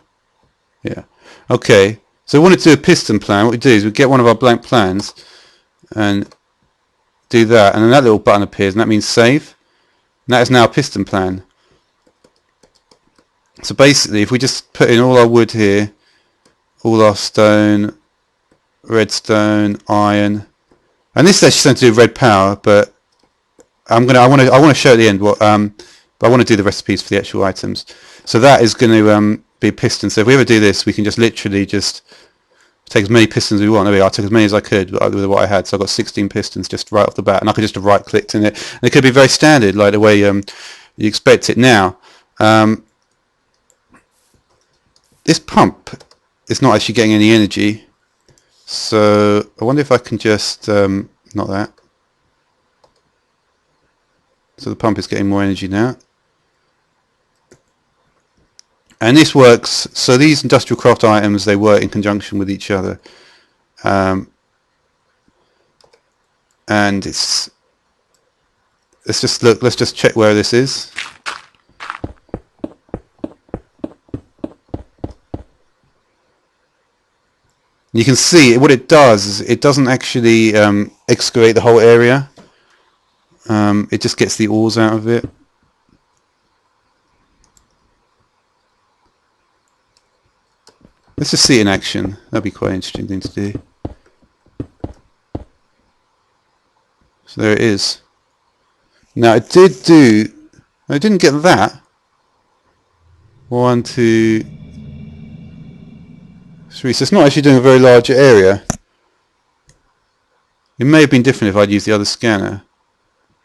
Yeah. Okay. So we wanted to do a piston plan. What we do is we get one of our blank plans and do that, and then that little button appears, and that means save. And that is now a piston plan. So basically, if we just put in all our wood here, all our stone, redstone, iron, and this is actually something to do with red power, but I want to show at the end what but I want to do the recipes for the actual items. So that is going to be a piston. So if we ever do this, we can just literally just take as many pistons as we want. There we are. I took as many as I could with what I had. So I got 16 pistons just right off the bat, and I could just have right clicked in it. And it could be very standard, like the way you expect it now. This pump is not actually getting any energy. So I wonder if I can just not that. So the pump is getting more energy now. And this works, so these Industrialcraft items, they work in conjunction with each other. And let's just look, let's just check where this is. You can see what it does is it doesn't actually excavate the whole area. It just gets the ores out of it. Let's just see it in action. That'd be quite an interesting thing to do. So there it is. Now it didn't get that. 1, 2, 3. So it's not actually doing a very large area. It may have been different if I'd used the other scanner.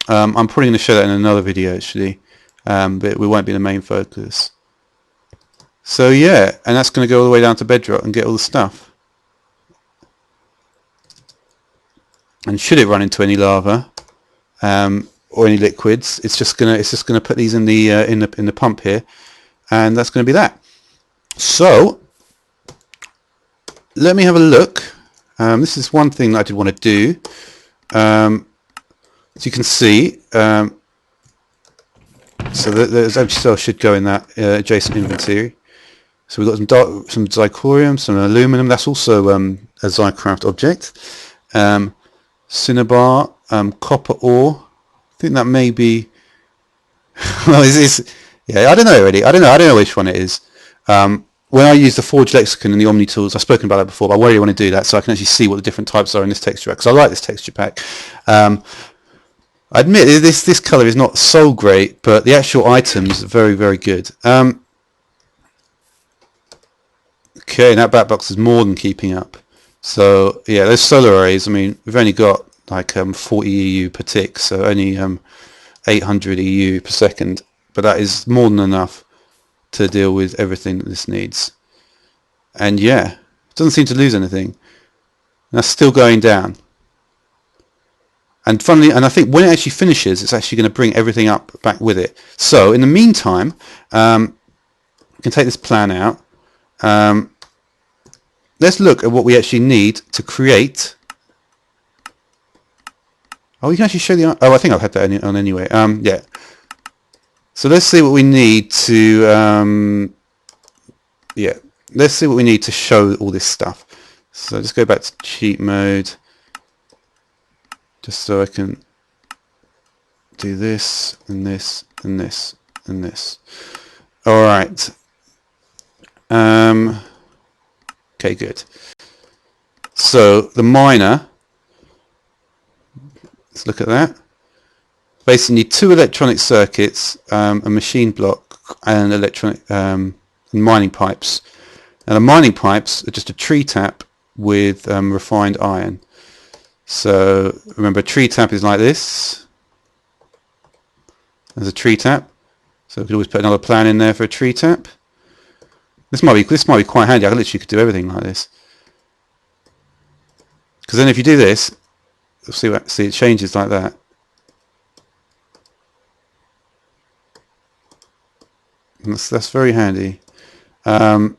I'm probably going to show that in another video actually, but it won't be the main focus. So yeah, and that's going to go all the way down to bedrock and get all the stuff. And should it run into any lava, or any liquids. It's just gonna put these in the pump here, and that's going to be that. So let me have a look. This is one thing that I did want to do. As you can see, so the empty cell should go in that adjacent inventory. So we've got some zirconium, some aluminum. That's also a Zycraft object. Cinnabar, copper ore. I think that may be. Well, yeah, I don't know really. I don't know which one it is. When I use the Forge Lexicon and the Omni tools, I've spoken about that before, but I really want to do that so I can actually see what the different types are in this texture pack, because I like this texture pack. I admit this colour is not so great, but the actual items are very, very good. Okay, that back box is more than keeping up. So yeah, those solar arrays, I mean, we've only got like 40 EU per tick, so only 800 EU per second, but that is more than enough to deal with everything that this needs. And yeah, it doesn't seem to lose anything. And that's still going down. And funnily, and I think when it actually finishes, it's actually going to bring everything up back with it. So in the meantime, we can take this plan out. Let's look at what we actually need to create. Oh, we can actually show the. Oh, I think I've had that on anyway. Yeah. So let's see what we need to. Yeah. Let's see what we need to show all this stuff. So just go back to cheat mode. Just so I can do this and this and this and this. All right. Okay, good. So the miner. Let's look at that. Basically, need 2 electronic circuits, a machine block, and electronic mining pipes. And the mining pipes are just a tree tap with refined iron. So remember, a tree tap is like this. There's a tree tap. So we could always put another plan in there for a tree tap. This might be quite handy. I literally could do everything like this. Because then if you do this, you'll see it changes like that. And that's very handy. So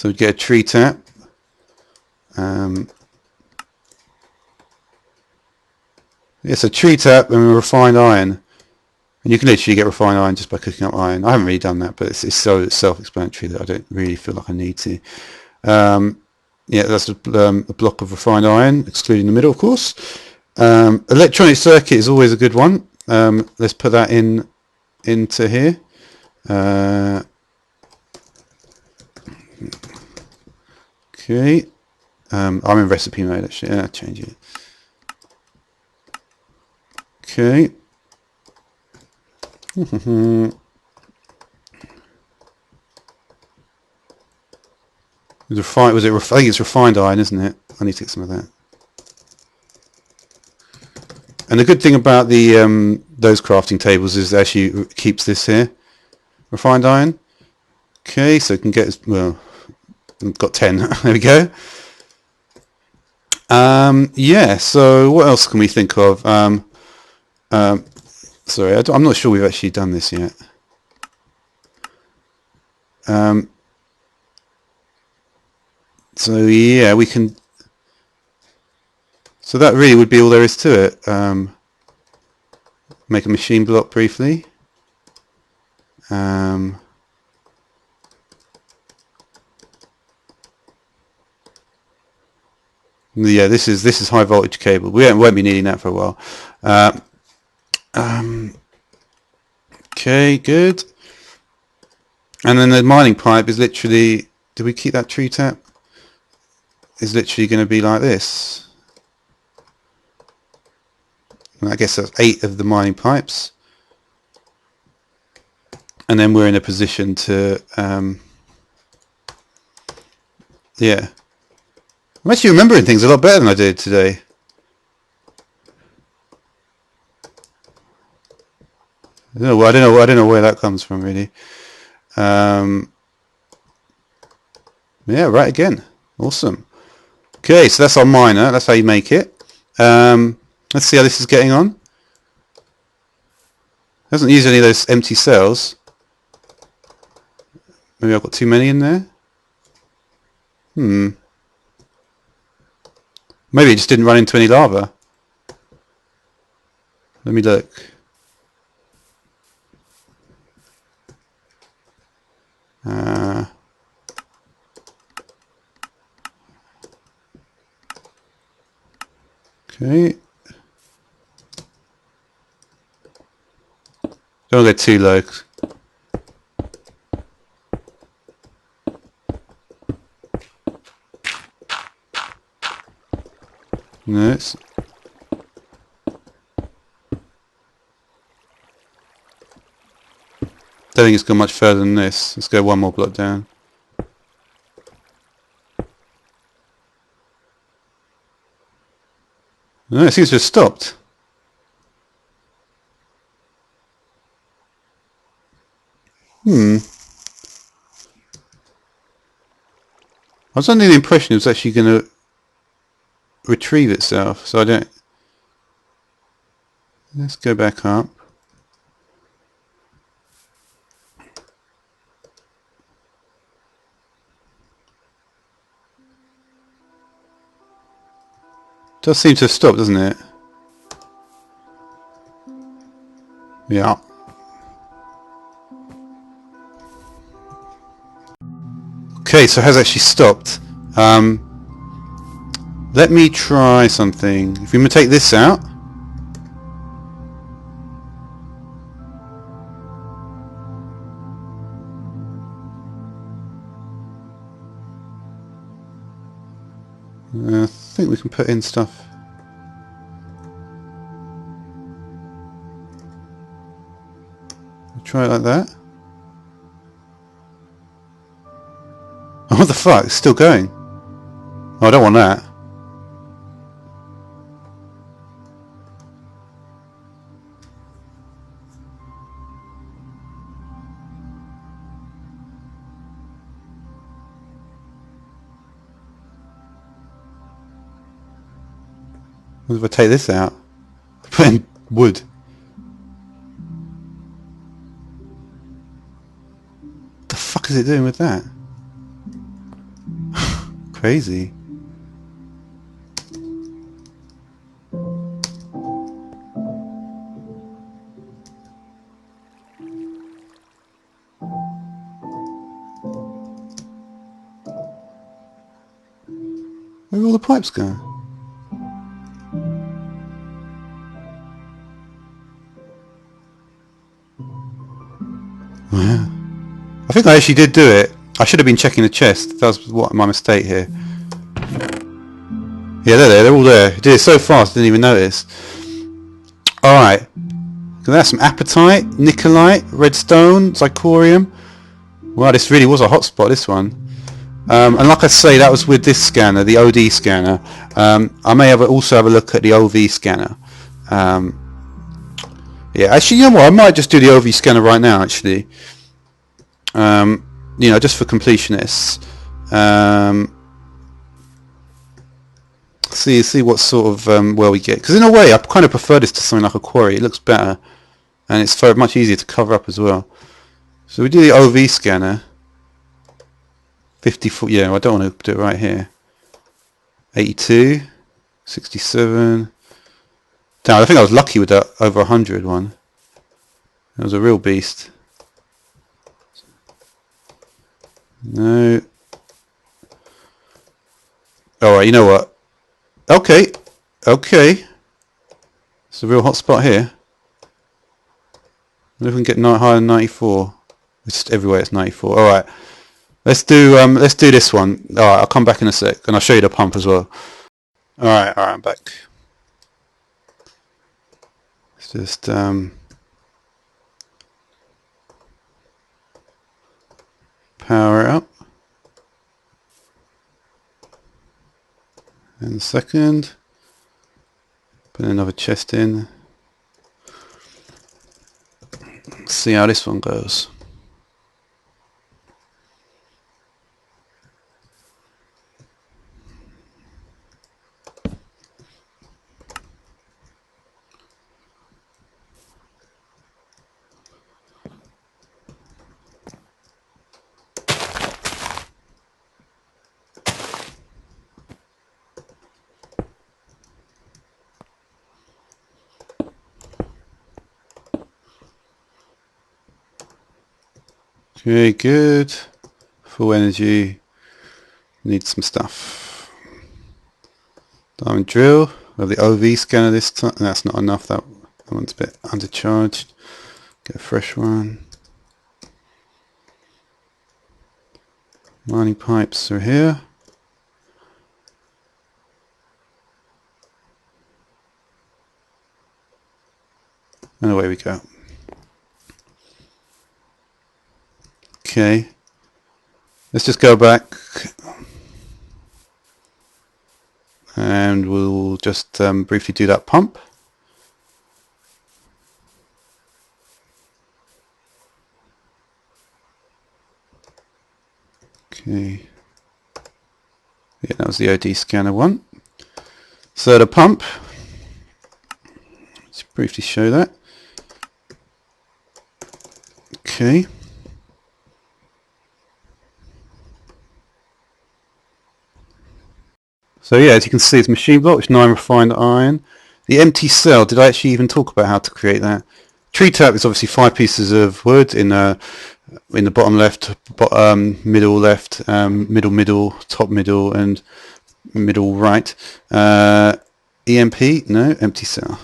we get a tree tap. It's a tree tap and a refined iron. And you can literally get refined iron just by cooking up iron. I haven't really done that, but it's so self-explanatory that I don't really feel like I need to. Yeah, that's a block of refined iron, excluding the middle, of course. Electronic circuit is always a good one. Let's put that into here. Okay. I'm in recipe mode actually. Yeah, change it. Okay. I think it's refined iron, isn't it? I need to get some of that. And the good thing about the those crafting tables is it actually keeps this here, refined iron. Okay, so it can get, well, we've got 10. There we go. Yeah. So what else can we think of? Sorry, I'm not sure we've actually done this yet. So yeah, we can. So that really would be all there is to it. Make a machine block briefly. Yeah, this is high voltage cable. We won't be needing that for a while. Okay, good. And then the mining pipe is literally. Did we keep that tree tap? Is literally going to be like this. And I guess that's 8 of the mining pipes. And then we're in a position to, yeah. I'm actually remembering things a lot better than I did today. I don't know where that comes from really. Yeah, right again. Awesome. Okay, so that's our miner. That's how you make it. Let's see how this is getting on. Doesn't use any of those empty cells. Maybe I've got too many in there. Maybe it just didn't run into any lava. Let me look. Okay. Don't go too low. No, it's... don't think it's gone much further than this. Let's go one more block down. No, it seems to have stopped. I was under the impression it was actually going to retrieve itself, so I don't... Let's go back up. Does seem to have stopped, doesn't it? Yeah. Okay, so it has actually stopped. Let me try something. If we take this out, I think we can put in stuff. Try it like that. Oh, what the fuck? It's still going. Oh, I don't want that. What if I take this out? Put in wood. What the fuck is it doing with that? Crazy. Where are all the pipes going? I think I actually did do it. I should have been checking the chest. That was what my mistake here. Yeah, they're there. They're all there. I did it so fast, I didn't even notice. Alright. That's some apatite, nicolite, redstone, zirconium. Wow, this really was a hotspot, this one. And like I say, that was with this scanner, the OD scanner. I may also have a look at the OV scanner. Yeah, actually, you know what? I might just do the OV scanner right now, actually. You know, just for completionists. See what sort of well we get. Because in a way, I kind of prefer this to something like a quarry. It looks better, and it's very much easier to cover up as well. So we do the OV scanner. 54. Yeah, I don't want to do it right here. 82, 67. Damn, I think I was lucky with that over 100 one. That was a real beast. No. Alright, you know what? Okay. Okay. It's a real hot spot here. If we can get higher than 94. It's just everywhere it's 94. Alright. Let's do this one. Alright, I'll come back in a sec and I'll show you the pump as well. Alright, I'm back. Let's just power it up. And a second. Put another chest in. Let's see how this one goes. Okay, good. Full energy. Need some stuff. Diamond drill. We have the OV scanner this time. That's not enough. That one's a bit undercharged. Get a fresh one. Mining pipes are here. And away we go. Okay. Let's just go back. And we'll just briefly do that pump. Okay. Yeah, that was the OD scanner one. So the pump. Let's briefly show that. Okay. So yeah, as you can see, it's machine blocks, 9 refined iron. The empty cell, did I actually even talk about how to create that? Tree tap is obviously 5 pieces of wood in the bottom left, middle left, middle, top middle, and middle right. EMP, no, empty cell.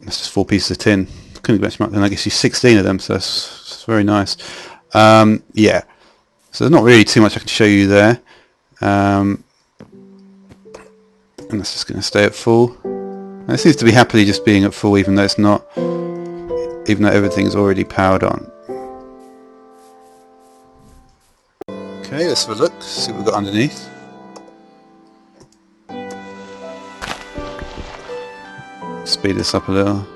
That's just 4 pieces of tin. Couldn't get much, and I guess you 16 of them, so that's very nice. Yeah, so there's not really too much I can show you there. And that's just going to stay at full. And it seems to be happily just being at full, even though it's not, even though everything's already powered on. Okay, let's have a look, see what we've got underneath. Speed this up a little.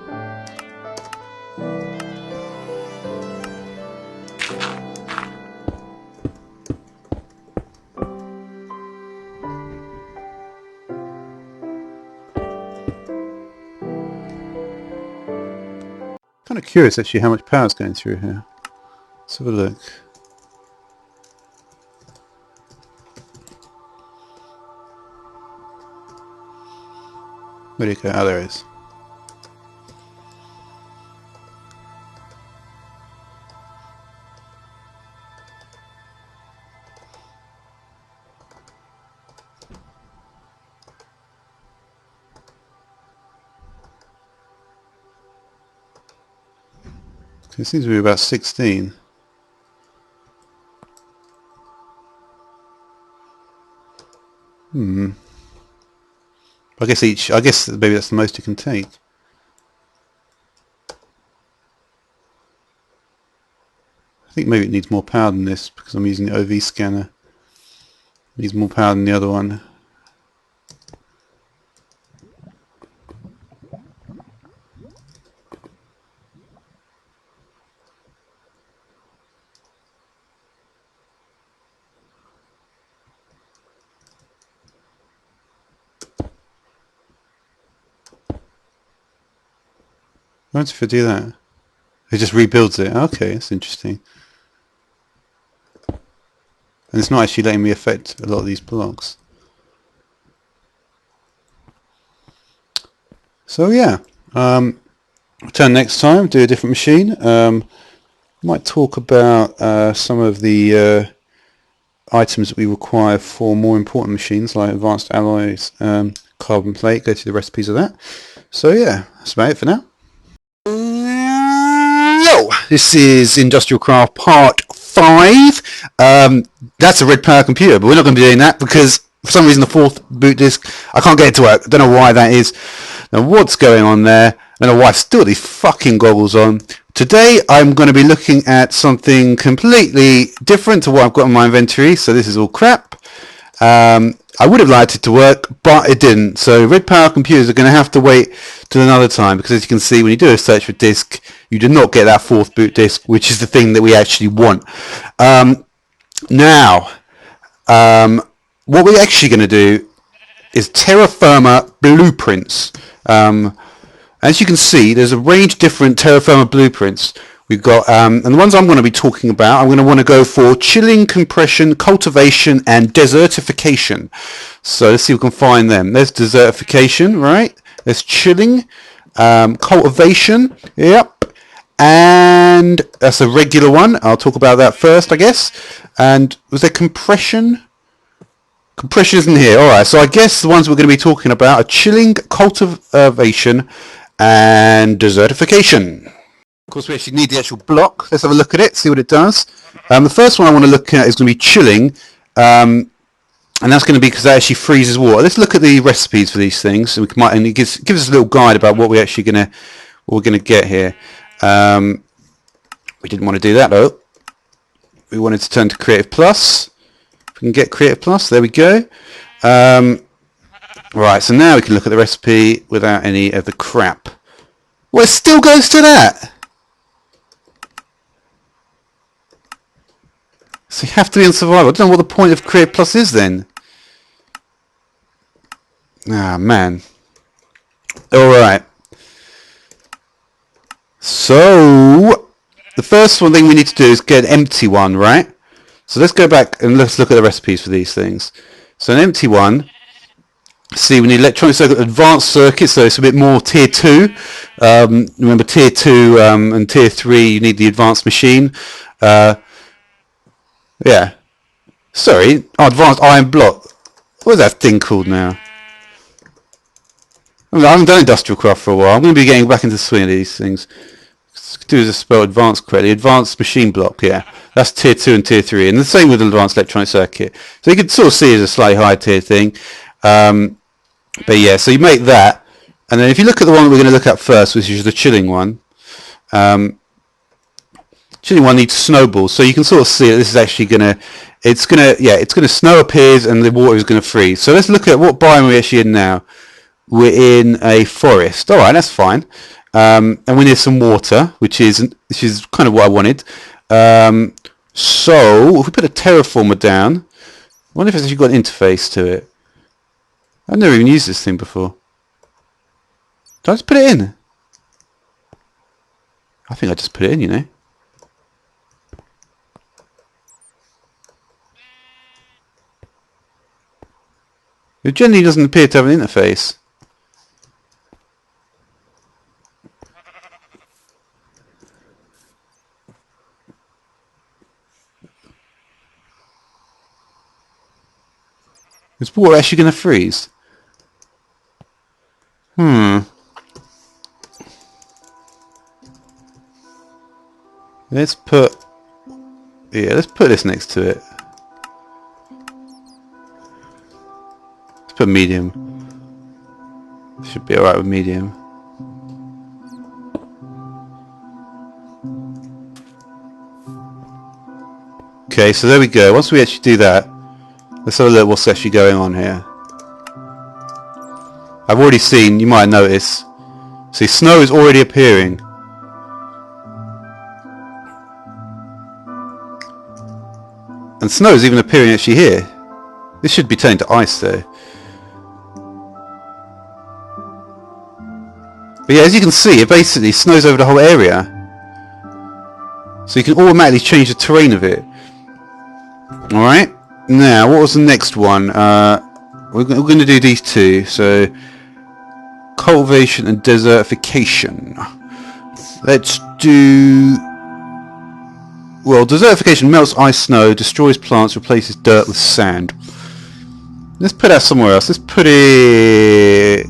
Kind of curious actually how much power is going through here. Let's have a look. Where do you go? Oh, there it is. It seems to be about 16. I guess maybe that's the most you can take. I think maybe it needs more power than this because I'm using the OV scanner. It needs more power than the other one. What if I do that? It just rebuilds it. Okay, that's interesting. And it's not actually letting me affect a lot of these blocks. So yeah, return next time, do a different machine. Might talk about some of the items that we require for more important machines like advanced alloys, carbon plate, go through the recipes of that. So yeah, that's about it for now. This is Industrialcraft Part 5. That's a red power computer, but we're not going to be doing that because for some reason the 4th boot disk, I can't get it to work. I don't know why that is. Now what's going on there? I don't know why I've still got these fucking goggles on. Today I'm going to be looking at something completely different to what I've got in my inventory, so this is all crap. I would have liked it to work, but it didn't. So red power computers are going to have to wait till another time because, as you can see, when you do a search for disk, you do not get that 4th boot disk, which is the thing that we actually want. Now, what we're actually going to do is terra firma blueprints. As you can see, there's a range of different terra firma blueprints. We've got, and the ones I'm going to be talking about, I'm going to want to go for chilling, compression, cultivation, and desertification. So let's see if we can find them. There's desertification, right? There's chilling, cultivation, yep, and and that's a regular one. I'll talk about that first, I guess. And was there compression? Compression isn't here. Alright, so I guess the ones we're going to be talking about are chilling, cultivation, and desertification. Of course, we actually need the actual block. Let's have a look at it, see what it does. The first one I want to look at is going to be chilling, and that's going to be because that actually freezes water. Let's look at the recipes for these things, and it gives us a little guide about what we're actually going to get here. We didn't want to do that though. We wanted to turn to Creative Plus. We can get Creative Plus, there we go. Right, so now we can look at the recipe without any of the crap. Well, it still goes to that! So you have to be on survival. I don't know what the point of Creative Plus is then. Ah, man. Alright. So, the first thing we need to do is get an empty one, right? So let's go back and let's look at the recipes for these things. So an empty one, see we need electronic circuit, advanced circuit, so it's a bit more tier 2. Remember tier 2 and tier 3 you need the advanced machine. Yeah. Sorry, advanced iron block. What is that thing called now? I haven't done Industrialcraft for a while. I'm going to be getting back into the swing of these things. Do is spell advanced correctly. Advanced machine block, yeah. That's tier 2 and tier 3. And the same with advanced electronic circuit. So you can sort of see it as a slightly higher tier thing. But yeah, so you make that. And then if you look at the one that we're going to look at first, which is the chilling one. Chilling one needs snowballs. So you can sort of see that this is actually it's going to snow appears and the water is going to freeze. So let's look at what biome we're actually in now. We're in a forest. Alright, that's fine. And we need some water, which is kind of what I wanted. So if we put a terraformer down, I wonder if it's actually got an interface to it. I've never even used this thing before. Did I just put it in? I think I just put it in, you know. It generally doesn't appear to have an interface. Is water actually going to freeze? Let's put this next to it. Let's put medium. Should be alright with medium. Okay, so there we go. Once we actually do that, let's have a look what's actually going on here. I've already seen, you might notice, see snow is already appearing. And snow is even appearing actually here. This should be turning to ice though. But yeah, as you can see, it basically snows over the whole area. So you can automatically change the terrain of it. Alright, now what was the next one? We're going to do these two. So, cultivation and desertification. Let's do... Well, desertification melts ice, snow, destroys plants, replaces dirt with sand. Let's put that somewhere else. Let's put it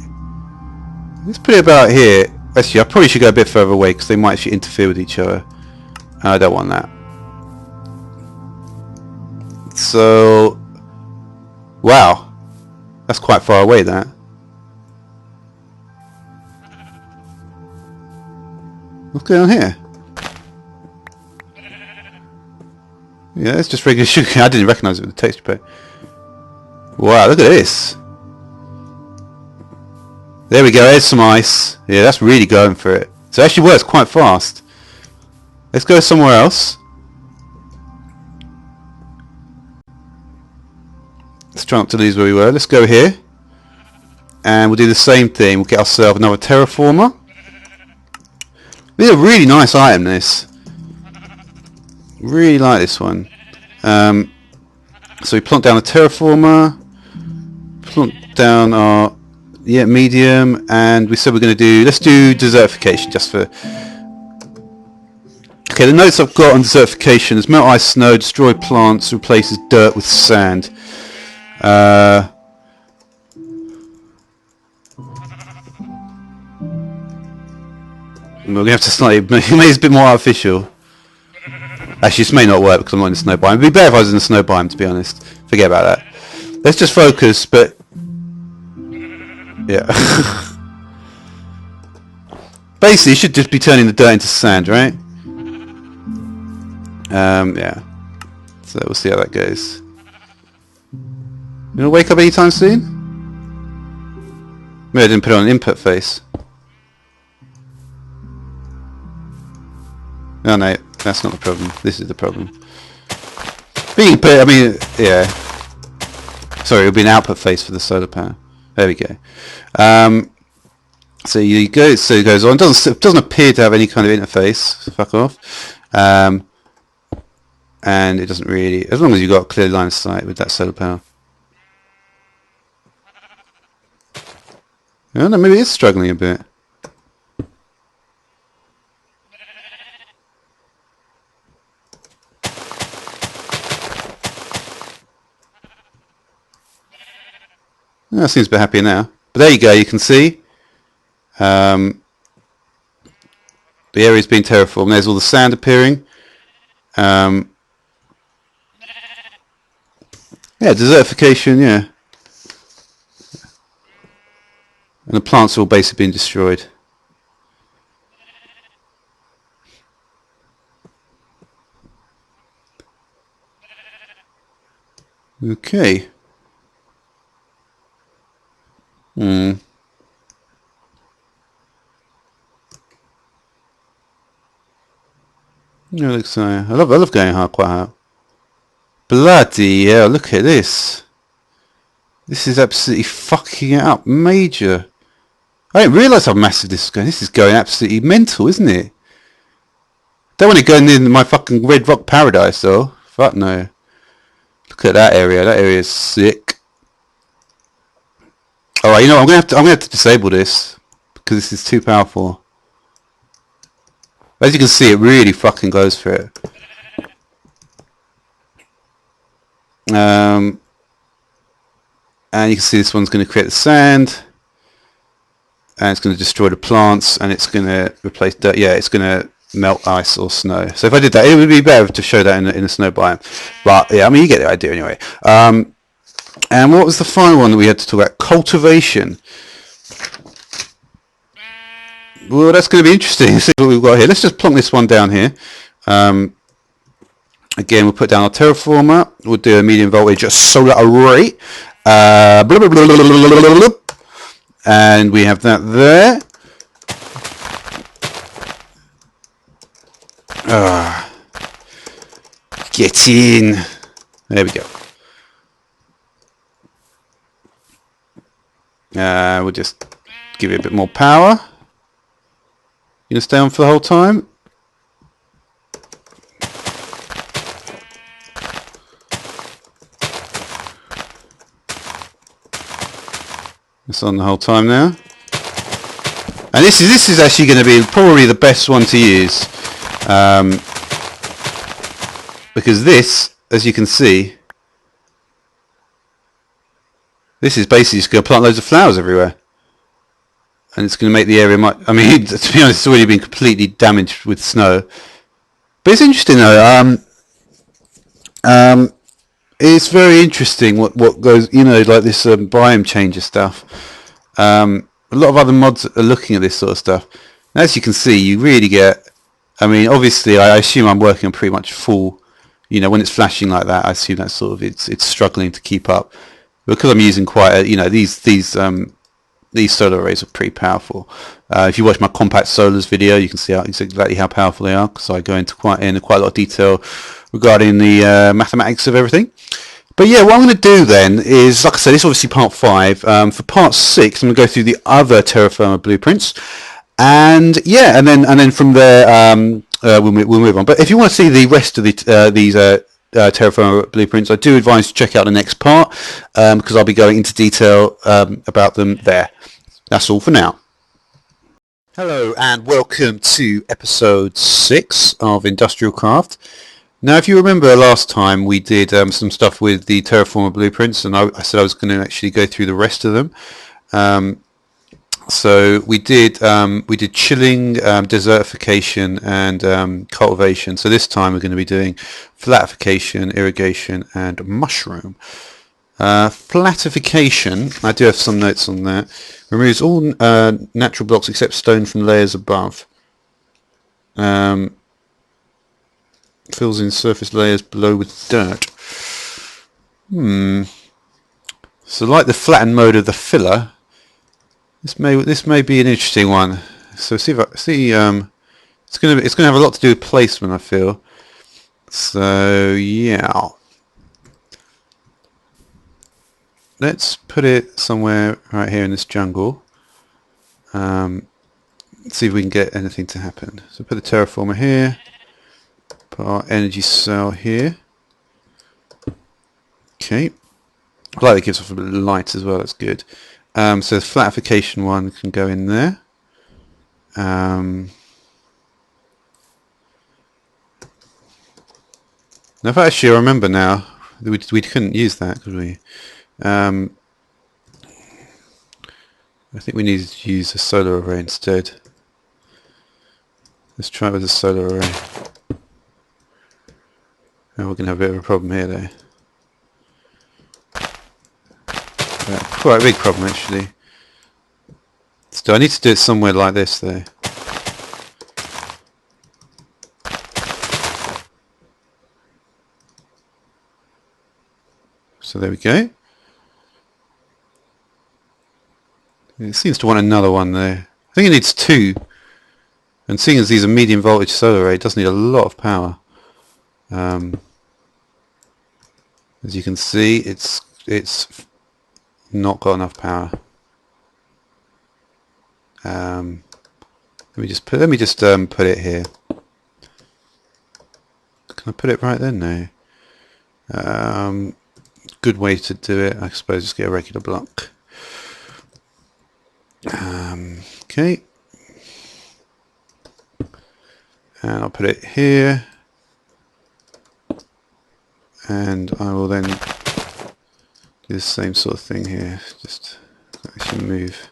about here. Actually, I probably should go a bit further away because they might actually interfere with each other. I don't want that. So, wow, that's quite far away. That. What's going on here? Yeah, it's just regular sugar. I didn't recognise it with the texture pack. Wow, look at this. There we go, there's some ice. Yeah, that's really going for it. So it actually works quite fast. Let's go somewhere else. Let's try not to lose where we were. Let's go here. And we'll do the same thing. We'll get ourselves another terraformer. This is a really nice item, this. Really like this one. So we plonk down a terraformer. Plonk down our medium, and we said we're going to do, let's do desertification just for, Okay, the notes I've got on desertification is melt ice, snow, destroy plants, replaces dirt with sand. We're going to have to slightly make it a bit more artificial. Actually, this may not work because I'm not in the snow biome. It'd be better if I was in the snow biome, to be honest. Forget about that. Let's just focus, but... yeah. Basically, you should just be turning the dirt into sand, right? Yeah. So we'll see how that goes. You gonna wake up anytime soon? Maybe I didn't put it on an input face. Oh no, that's not the problem. This is the problem. But you can put, I mean, yeah. Sorry, it'll be an output face for the solar panel. There we go. So you go. So it goes on. It doesn't appear to have any kind of interface. So fuck off. And it doesn't really, as long as you've got a clear line of sight with that solar panel. I don't know, maybe it's struggling a bit. Oh, seems a bit happier now. But there you go, you can see the area's been terraformed. There's all the sand appearing. Yeah, desertification, yeah. And the plants are all basically being destroyed. Okay. Yeah, looks I love going hard, quite hard. Bloody hell, look at this. This is absolutely fucking it up major. I didn't realise how massive this is going. This is going absolutely mental, isn't it? Don't want to go near my fucking red rock paradise though. Fuck no. Look at that area. That area is sick. Alright, you know what, I'm gonna have to disable this because this is too powerful. As you can see, it really fucking goes for it. And you can see this one's going to create the sand, and it's going to destroy the plants, and it's going to replace dirt. Yeah, it's going to melt ice or snow. So if I did that, it would be better to show that in a snow biome. But yeah, I mean, you get the idea anyway. And what was the final one that we had to talk about? Cultivation. Well, that's going to be interesting. Let's see what we've got here. Let's just plonk this one down here. Again, we'll put down our terraformer. We'll do a medium voltage solar array. And we have that there. Get in. There we go. We'll just give it a bit more power. You gonna stay on for the whole time? It's on the whole time now. And this is actually going to be probably the best one to use. Because this, as you can see, this is basically just going to plant loads of flowers everywhere. And it's going to make the area much... I mean, to be honest, it's already been completely damaged with snow. But it's interesting though. It's very interesting what goes, you know, like this biome changer stuff. A lot of other mods are looking at this sort of stuff. And as you can see, you really get... I mean, obviously, I assume I'm working on pretty much full... You know, when it's flashing like that, I assume that sort of it's struggling to keep up. Because I'm using quite a, you know, these solar arrays are pretty powerful. If you watch my compact solars video, you can see exactly how powerful they are, because I go into quite a lot of detail regarding the mathematics of everything. But yeah, what I'm going to do then is, like I said, it's obviously part 5. For part 6, I'm going to go through the other terra firma blueprints, and yeah, and then from there we'll move on. But if you want to see the rest of these terra firma blueprints, I do advise you to check out the next part, because I'll be going into detail about them there. That's all for now. Hello and welcome to episode 6 of Industrialcraft. Now, if you remember last time we did some stuff with the Terraformer blueprints, and I said I was going to actually go through the rest of them. So we did chilling, desertification, and cultivation. So this time we're going to be doing flatification, irrigation, and mushroom. Flatification, I do have some notes on that. Removes all natural blocks except stone from layers above. Fills in surface layers below with dirt. So like the flattened mode of the filler, this may be an interesting one. So see if I see. It's gonna have a lot to do with placement, I feel. So yeah. Let's put it somewhere right here in this jungle. See if we can get anything to happen. So put the terraformer here. Put our energy cell here. Okay. I like it gives off a bit of light as well. That's good. So the flatification one can go in there. Now, if actually I remember now, we couldn't use that, could we? I think we needed to use a solar array instead. Let's try it with a solar array. Oh, we're going to have a bit of a problem here though. Quite a big problem actually. Still, I need to do it somewhere like this though. So there we go. It seems to want another one there. I think it needs 2. And seeing as these are medium voltage solar array, it does need a lot of power. As you can see, it's not got enough power. Let me just put it here. Can I put it right then? No. Good way to do it, I suppose, is get a regular block. Okay, and I'll put it here, and I will then do the same sort of thing here. Just actually move.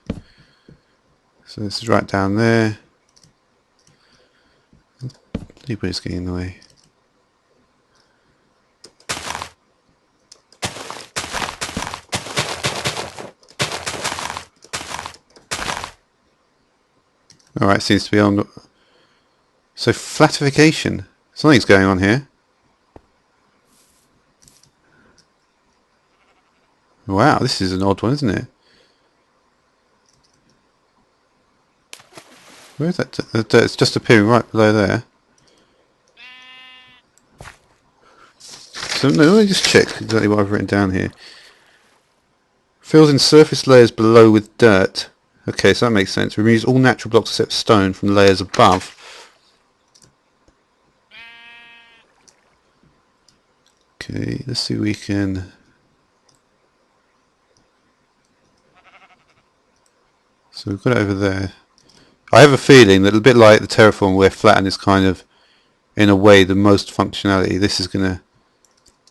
So this is right down there. Anybody's getting in the way. Alright, seems to be on. So flatification. Something's going on here. Wow, this is an odd one, isn't it? Where is that? The dirt is just appearing right below there. So no, let me just check exactly what I've written down here. Fills in surface layers below with dirt. Okay, so that makes sense. Removes all natural blocks except stone from layers above. Okay, let's see if we can. So we've got it over there. I have a feeling that a bit like the terraform where flatten is kind of, in a way, the most functionality. This is gonna.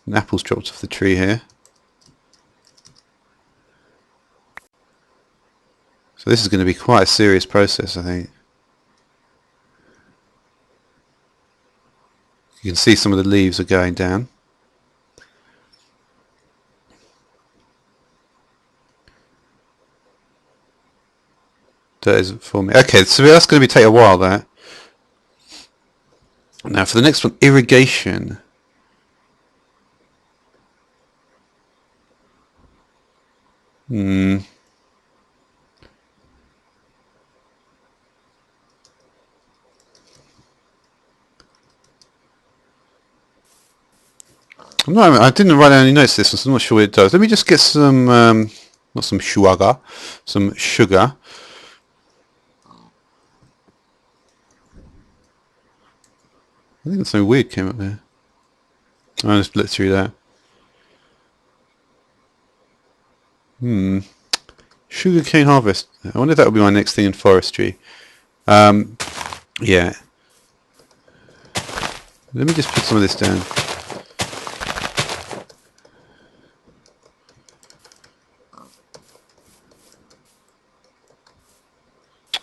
An apple's dropped off the tree here. So this is going to be quite a serious process, I think. You can see some of the leaves are going down. That is for me. Okay, so that's going to take a while there. Now for the next one, irrigation. I'm not, I didn't write down any notes this one, so I'm not sure what it does. Let me just get some, not some sugar, some sugar. I think something weird came up there. I'll just look through that. Sugarcane harvest. I wonder if that would be my next thing in forestry. Yeah. Let me just put some of this down.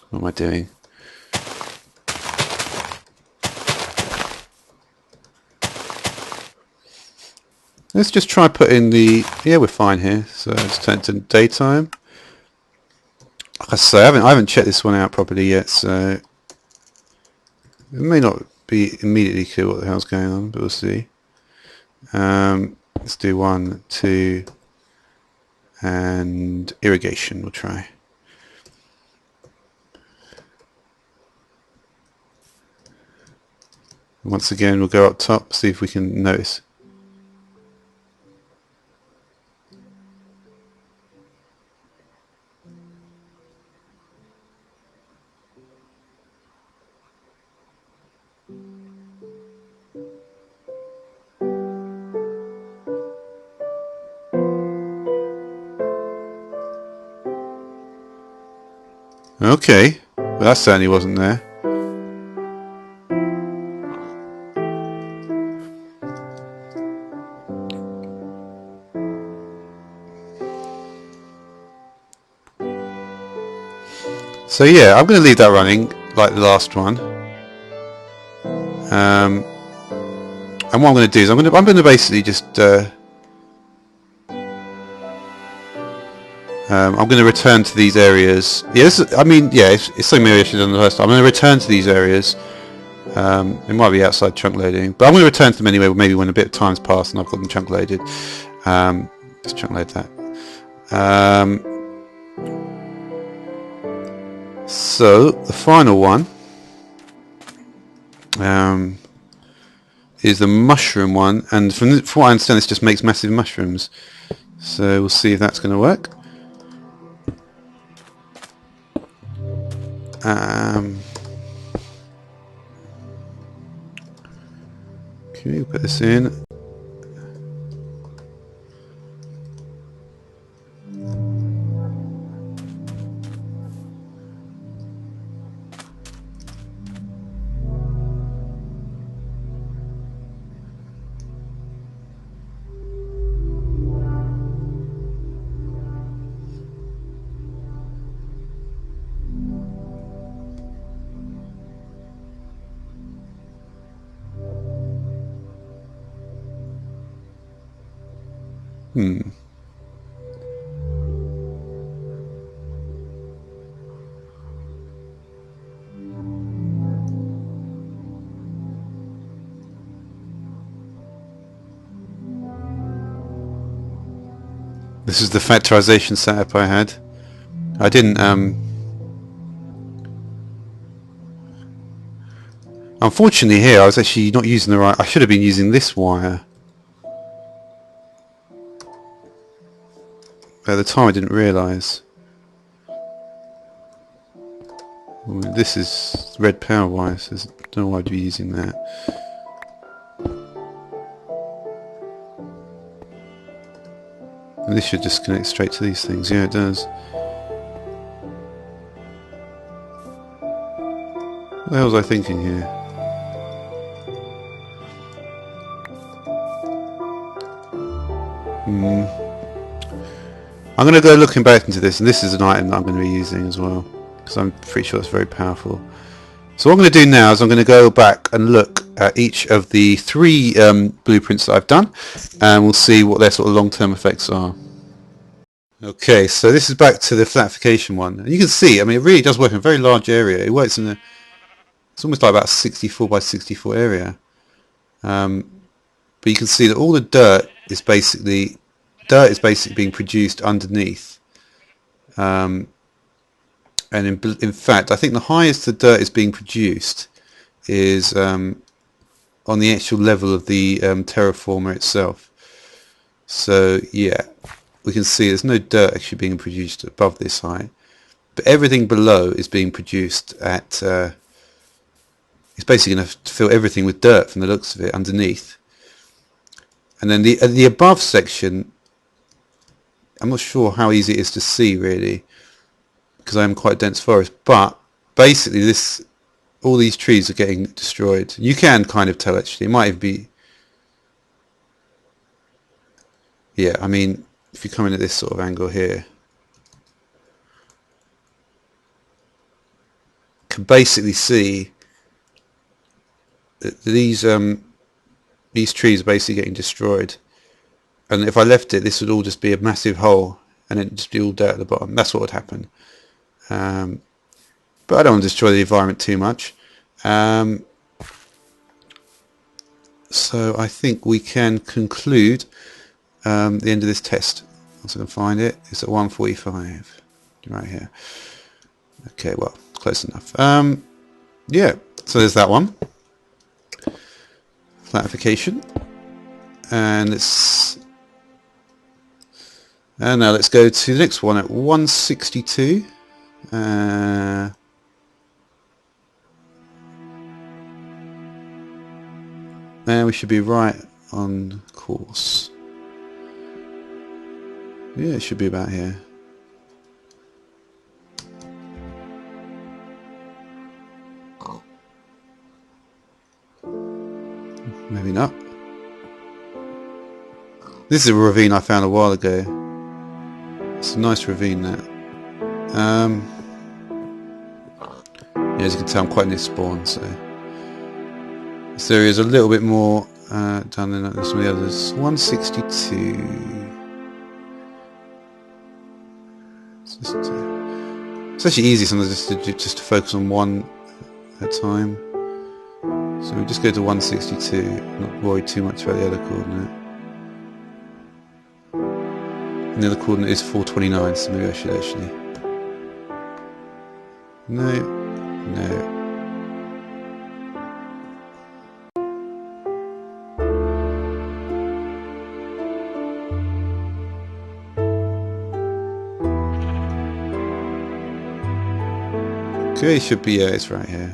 What am I doing? Let's just try putting the... Yeah, we're fine here. So let's turn it to daytime. Like I say, I haven't checked this one out properly yet, so it may not be immediately clear what the hell's going on, but we'll see. Let's do 1, 2, and irrigation. We'll try. Once again, we'll go up top, see if we can notice. Okay, well that certainly wasn't there. So yeah, I'm going to leave that running like the last one. And what I'm going to do is I'm going to basically just I'm going to return to these areas. Yeah, it's something maybe I should have done the first time. I'm going to return to these areas. It might be outside chunk loading, but I'm going to return to them anyway. Maybe when a bit of time's passed and I've got them chunk loaded. Just chunk load that. So the final one is the mushroom one, and from what I understand, this just makes massive mushrooms. So we'll see if that's going to work. Okay, we'll put this in. This is the factorization setup I had. I didn't unfortunately here I was actually not using the right... I should have been using this wire. At the time I didn't realise. This is red power wire, so I don't know why I'd be using that. And this should just connect straight to these things. Yeah, it does. What the hell was I thinking here? I'm going to go looking back into this, and this is an item that I'm going to be using as well, because I'm pretty sure it's very powerful. So what I'm going to do now is I'm going to go back and look at each of the 3 blueprints that I've done, and we'll see what their sort of long-term effects are. Okay, so this is back to the flattification one, and you can see, I mean, it really does work in a very large area. It works in it's almost like about a 64 by 64 area, but you can see that all the dirt is basically being produced underneath, and in fact I think the highest the dirt is being produced is on the actual level of the terraformer itself. So yeah, we can see there's no dirt actually being produced above this height, but everything below is being produced at it's basically going to fill everything with dirt from the looks of it underneath. And then the above section, I'm not sure how easy it is to see really, because I am quite dense forest, but basically this, all these trees are getting destroyed. You can kind of tell actually. It might even be, yeah, I mean, if you come in at this sort of angle here, you can basically see that these trees are basically getting destroyed. And if I left it, this would all just be a massive hole, and it'd just be all dirt at the bottom. That's what would happen. But I don't want to destroy the environment too much. So I think we can conclude the end of this test. Once I can find it, it's at 1:45, right here. Okay, well, close enough. Yeah, so there's that one. Flattification. And now let's go to the next one at 162. And we should be right on course. Yeah, it should be about here. Maybe not. This is a ravine I found a while ago. It's a nice ravine, that. Yeah, as you can tell, I'm quite near spawn, so this area is a little bit more down than some of the others. 162. It's actually easy sometimes just to focus on one at a time. So we just go to 162, not worry too much about the other coordinate. And the other coordinate is 429, so maybe I should actually... No. Okay, it should be, yeah, it's right here.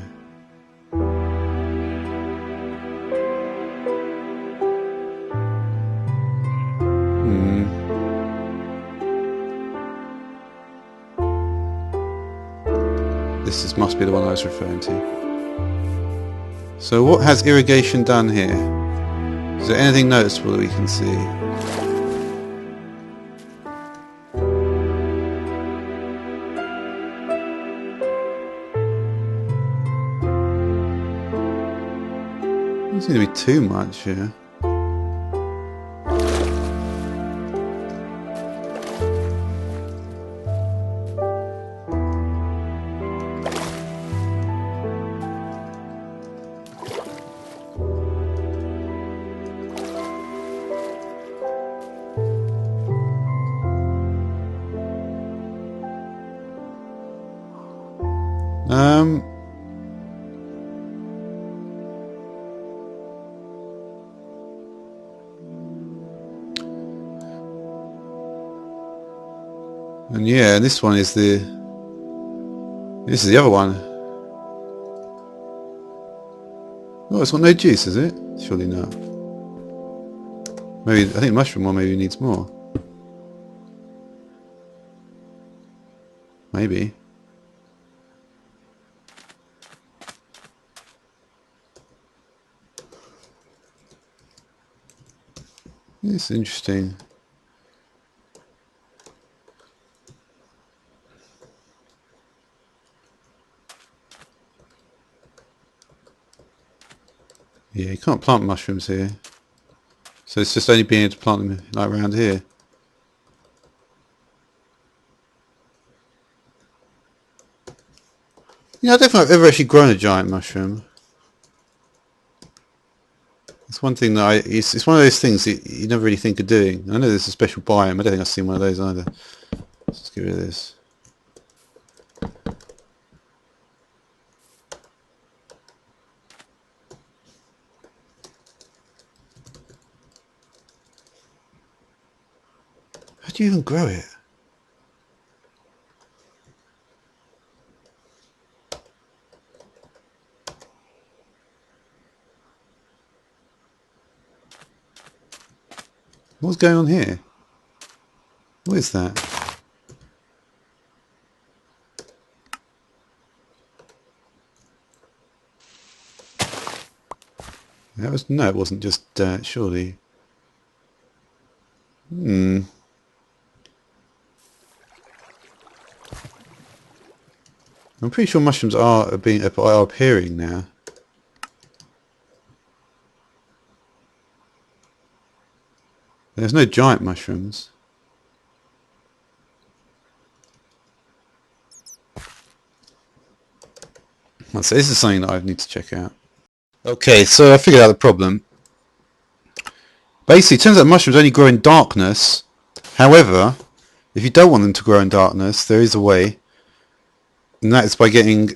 This must be the one I was referring to. So what has irrigation done here? Is there anything noticeable that we can see? Doesn't seem to be too much here. And yeah, this one is this is the other one. Oh, it's got no juice, is it? Surely not. Maybe, I think mushroom one maybe needs more. Maybe. It's interesting. Yeah, you can't plant mushrooms here. So it's just only being able to plant them like around here. Yeah, I don't think I've ever actually grown a giant mushroom. It's one thing that it's one of those things that you never really think of doing. I know there's a special biome, I don't think I've seen one of those either. Let's just get rid of this. How do you even grow it? What's going on here? What is that? That was no, it wasn't just surely. I'm pretty sure mushrooms are appearing now. There's no giant mushrooms. So this is something that I need to check out. Okay, so I figured out the problem. Basically, it turns out mushrooms only grow in darkness. However, if you don't want them to grow in darkness, there is a way, and that is by getting.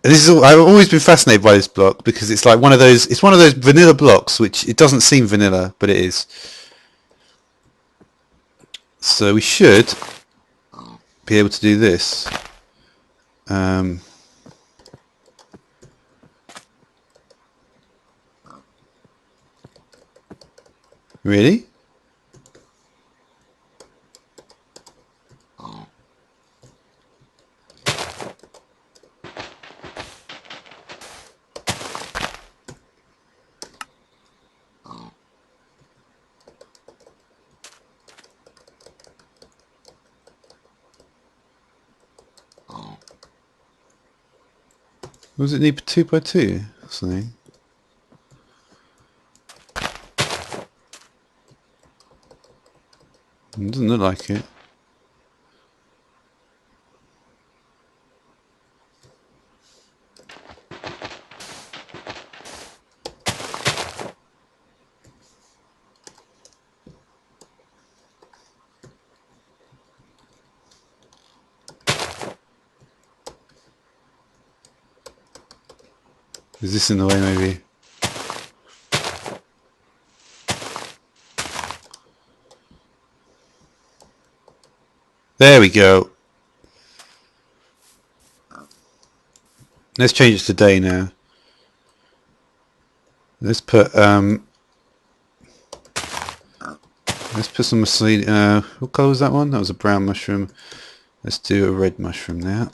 This is. I've always been fascinated by this block because it's like one of those. It's one of those vanilla blocks, which it doesn't seem vanilla, but it is. So we should be able to do this. Really? Was it need 2 by 2 or something? It doesn't look like it. Is this in the way maybe? There we go. Let's change it to day now. Let's put some what colour was that one? That was a brown mushroom. Let's do a red mushroom now.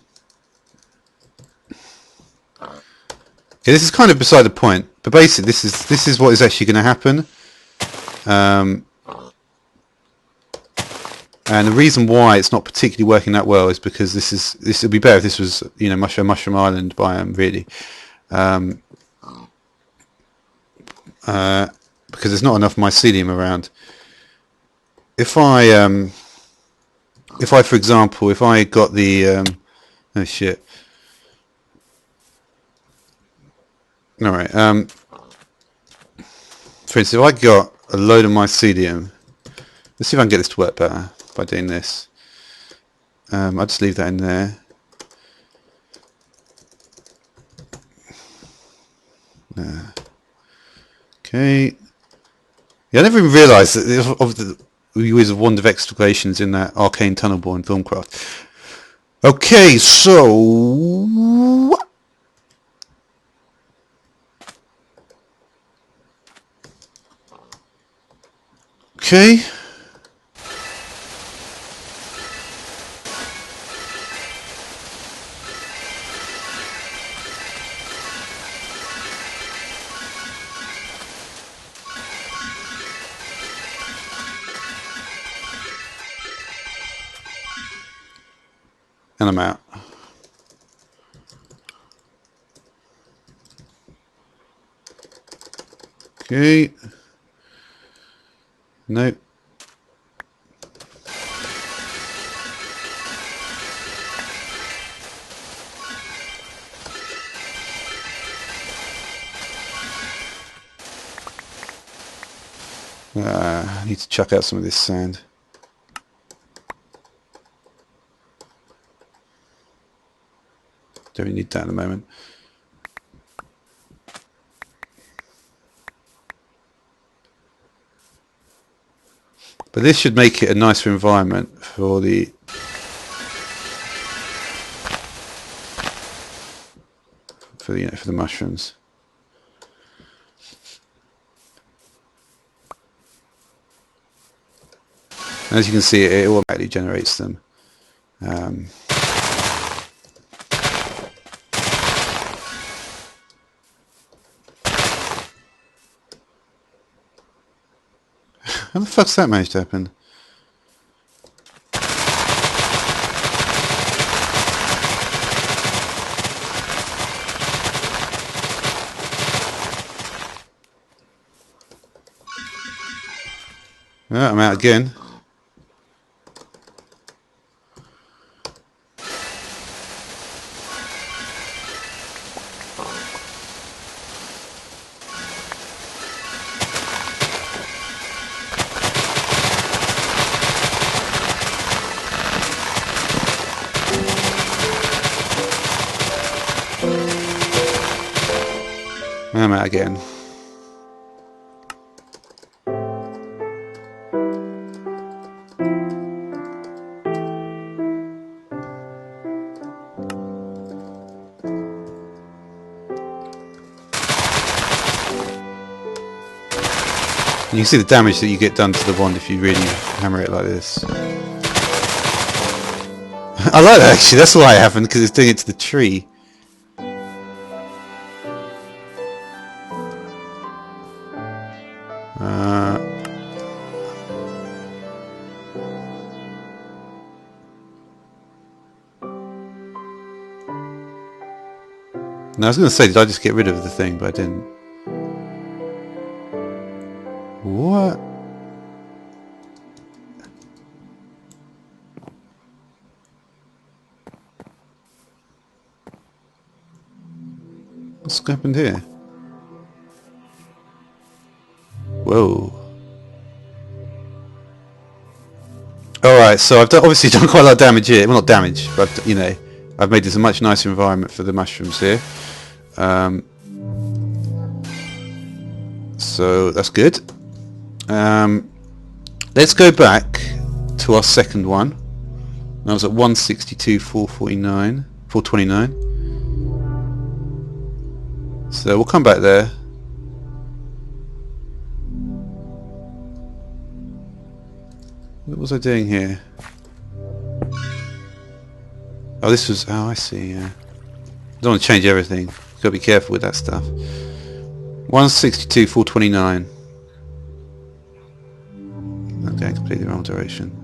Okay, this is kind of beside the point, but basically this is what is actually going to happen. And the reason why it's not particularly working that well is because this would be better if this was, you know, mushroom island biome really, because there's not enough mycelium around. If I for example, if I got the oh shit. All right. For instance, if I got a load of mycelium, let's see if I can get this to work better by doing this. I'll just leave that in there. Okay. Yeah, I never even realised that of the we use a wand of excavations in that arcane tunnel bore in Filmcraft. Okay, so okay. And I'm out. Okay. Nope. I need to chuck out some of this sand. Don't really need that at the moment. But this should make it a nicer environment for the for the mushrooms. And as you can see, it automatically generates them. How the fuck's that managed to happen? Oh, I'm out again. I'm out again. You can see the damage that you get done to the wand if you really hammer it like this. I like that actually, that's why it happened, because it's doing it to the tree. Now I was going to say, did I just get rid of the thing, but I didn't. What? What's happened here? Whoa. Alright, so I've obviously done quite a lot of damage here. Well, not damage, but, you know, I've made this a much nicer environment for the mushrooms here. So that's good. Let's go back to our second one. That was at 162, 449, 429. So we'll come back there. What was I doing here? Oh, this was... Oh, I see, yeah. I don't want to change everything. Got to be careful with that stuff. 162, 429. Okay, completely wrong direction.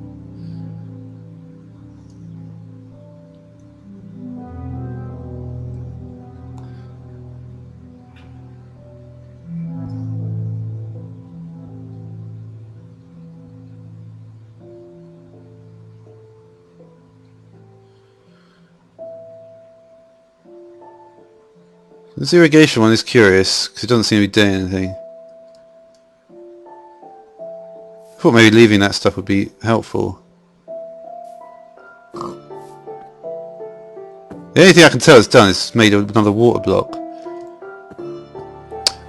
This irrigation one is curious, because it doesn't seem to be doing anything. I thought maybe leaving that stuff would be helpful. The only thing I can tell it's done is made another water block.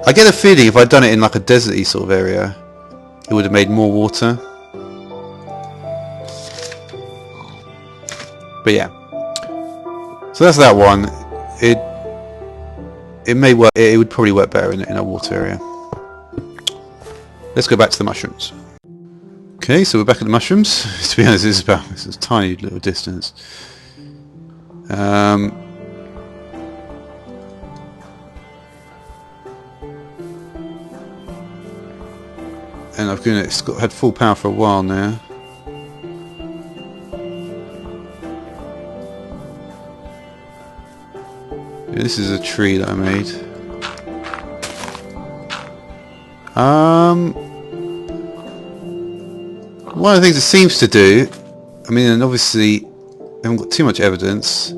I get a feeling if I'd done it in like a deserty sort of area, it would have made more water. But yeah. So that's that one. It may work. It would probably work better in a water area. Let's go back to the mushrooms. Okay, so we're back at the mushrooms. To be honest, this is a tiny little distance. And it's had full power for a while now. Yeah, this is a tree that I made. One of the things it seems to do, I mean, and obviously I haven't got too much evidence.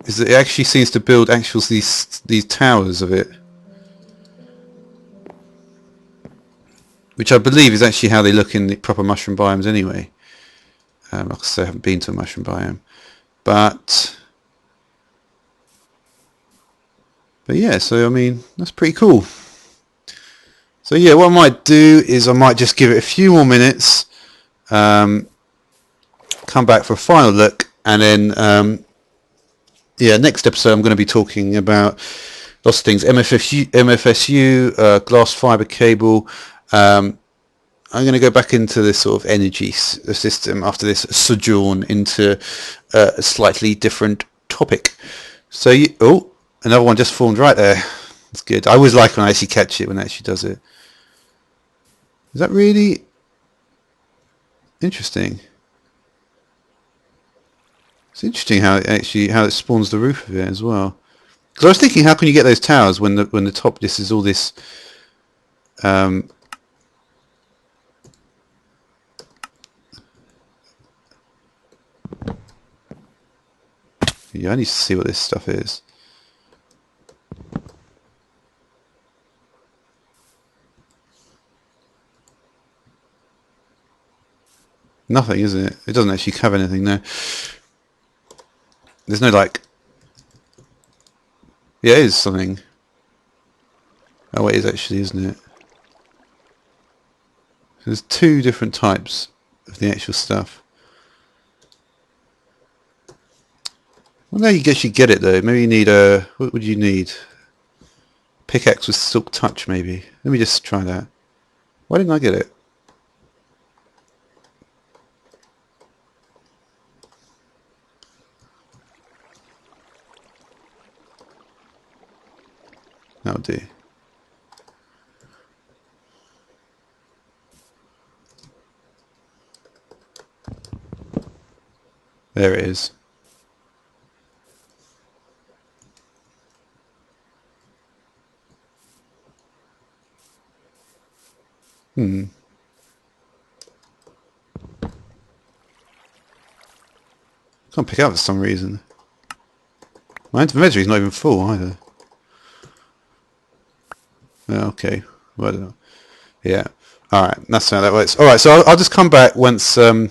Is that it actually seems to build these towers of it, which I believe is actually how they look in the proper mushroom biomes anyway. Like I say, I haven't been to a mushroom biome, but yeah. So I mean, that's pretty cool. So yeah, what I might do is I might just give it a few more minutes, come back for a final look, and then yeah, next episode I'm going to be talking about lots of things: MFSU, glass fiber cable. I'm going to go back into this sort of energy system after this sojourn into a slightly different topic. So you, oh, another one just formed right there. That's good. I always like when I actually catch it when it actually does it. Is that really interesting? It's interesting how it spawns the roof of it as well. Because I was thinking, how can you get those towers when the top this is all this? Yeah, I need to see what this stuff is. Nothing, isn't it? It doesn't actually have anything there. There's no like. Yeah, it is something. Oh, it is actually, isn't it? There's two different types of the actual stuff. Well, now you actually get it though. Maybe you need a. What would you need? Pickaxe with silk touch, maybe. Let me just try that. Why didn't I get it? That'll do. There it is. Can't pick up for some reason. My inventory's not even full either. Oh, okay. Well, I don't know. Yeah. Alright, that's how that works. Alright, so I'll just come back once, you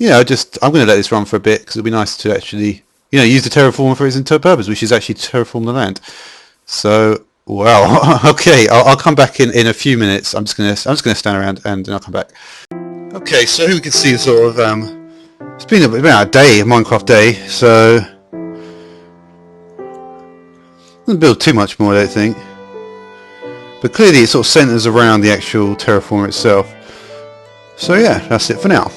know, I'm going to let this run for a bit because it'll be nice to actually, you know, use the terraformer for its entire purpose, which is actually to terraform the land. So, well, okay, I'll come back in a few minutes. I'm just gonna stand around and then I'll come back. Okay, so here we can see sort of, it's been about a day, a Minecraft day, so doesn't build too much more, I don't think. But clearly it sort of centers around the actual terraform itself. So yeah, that's it for now.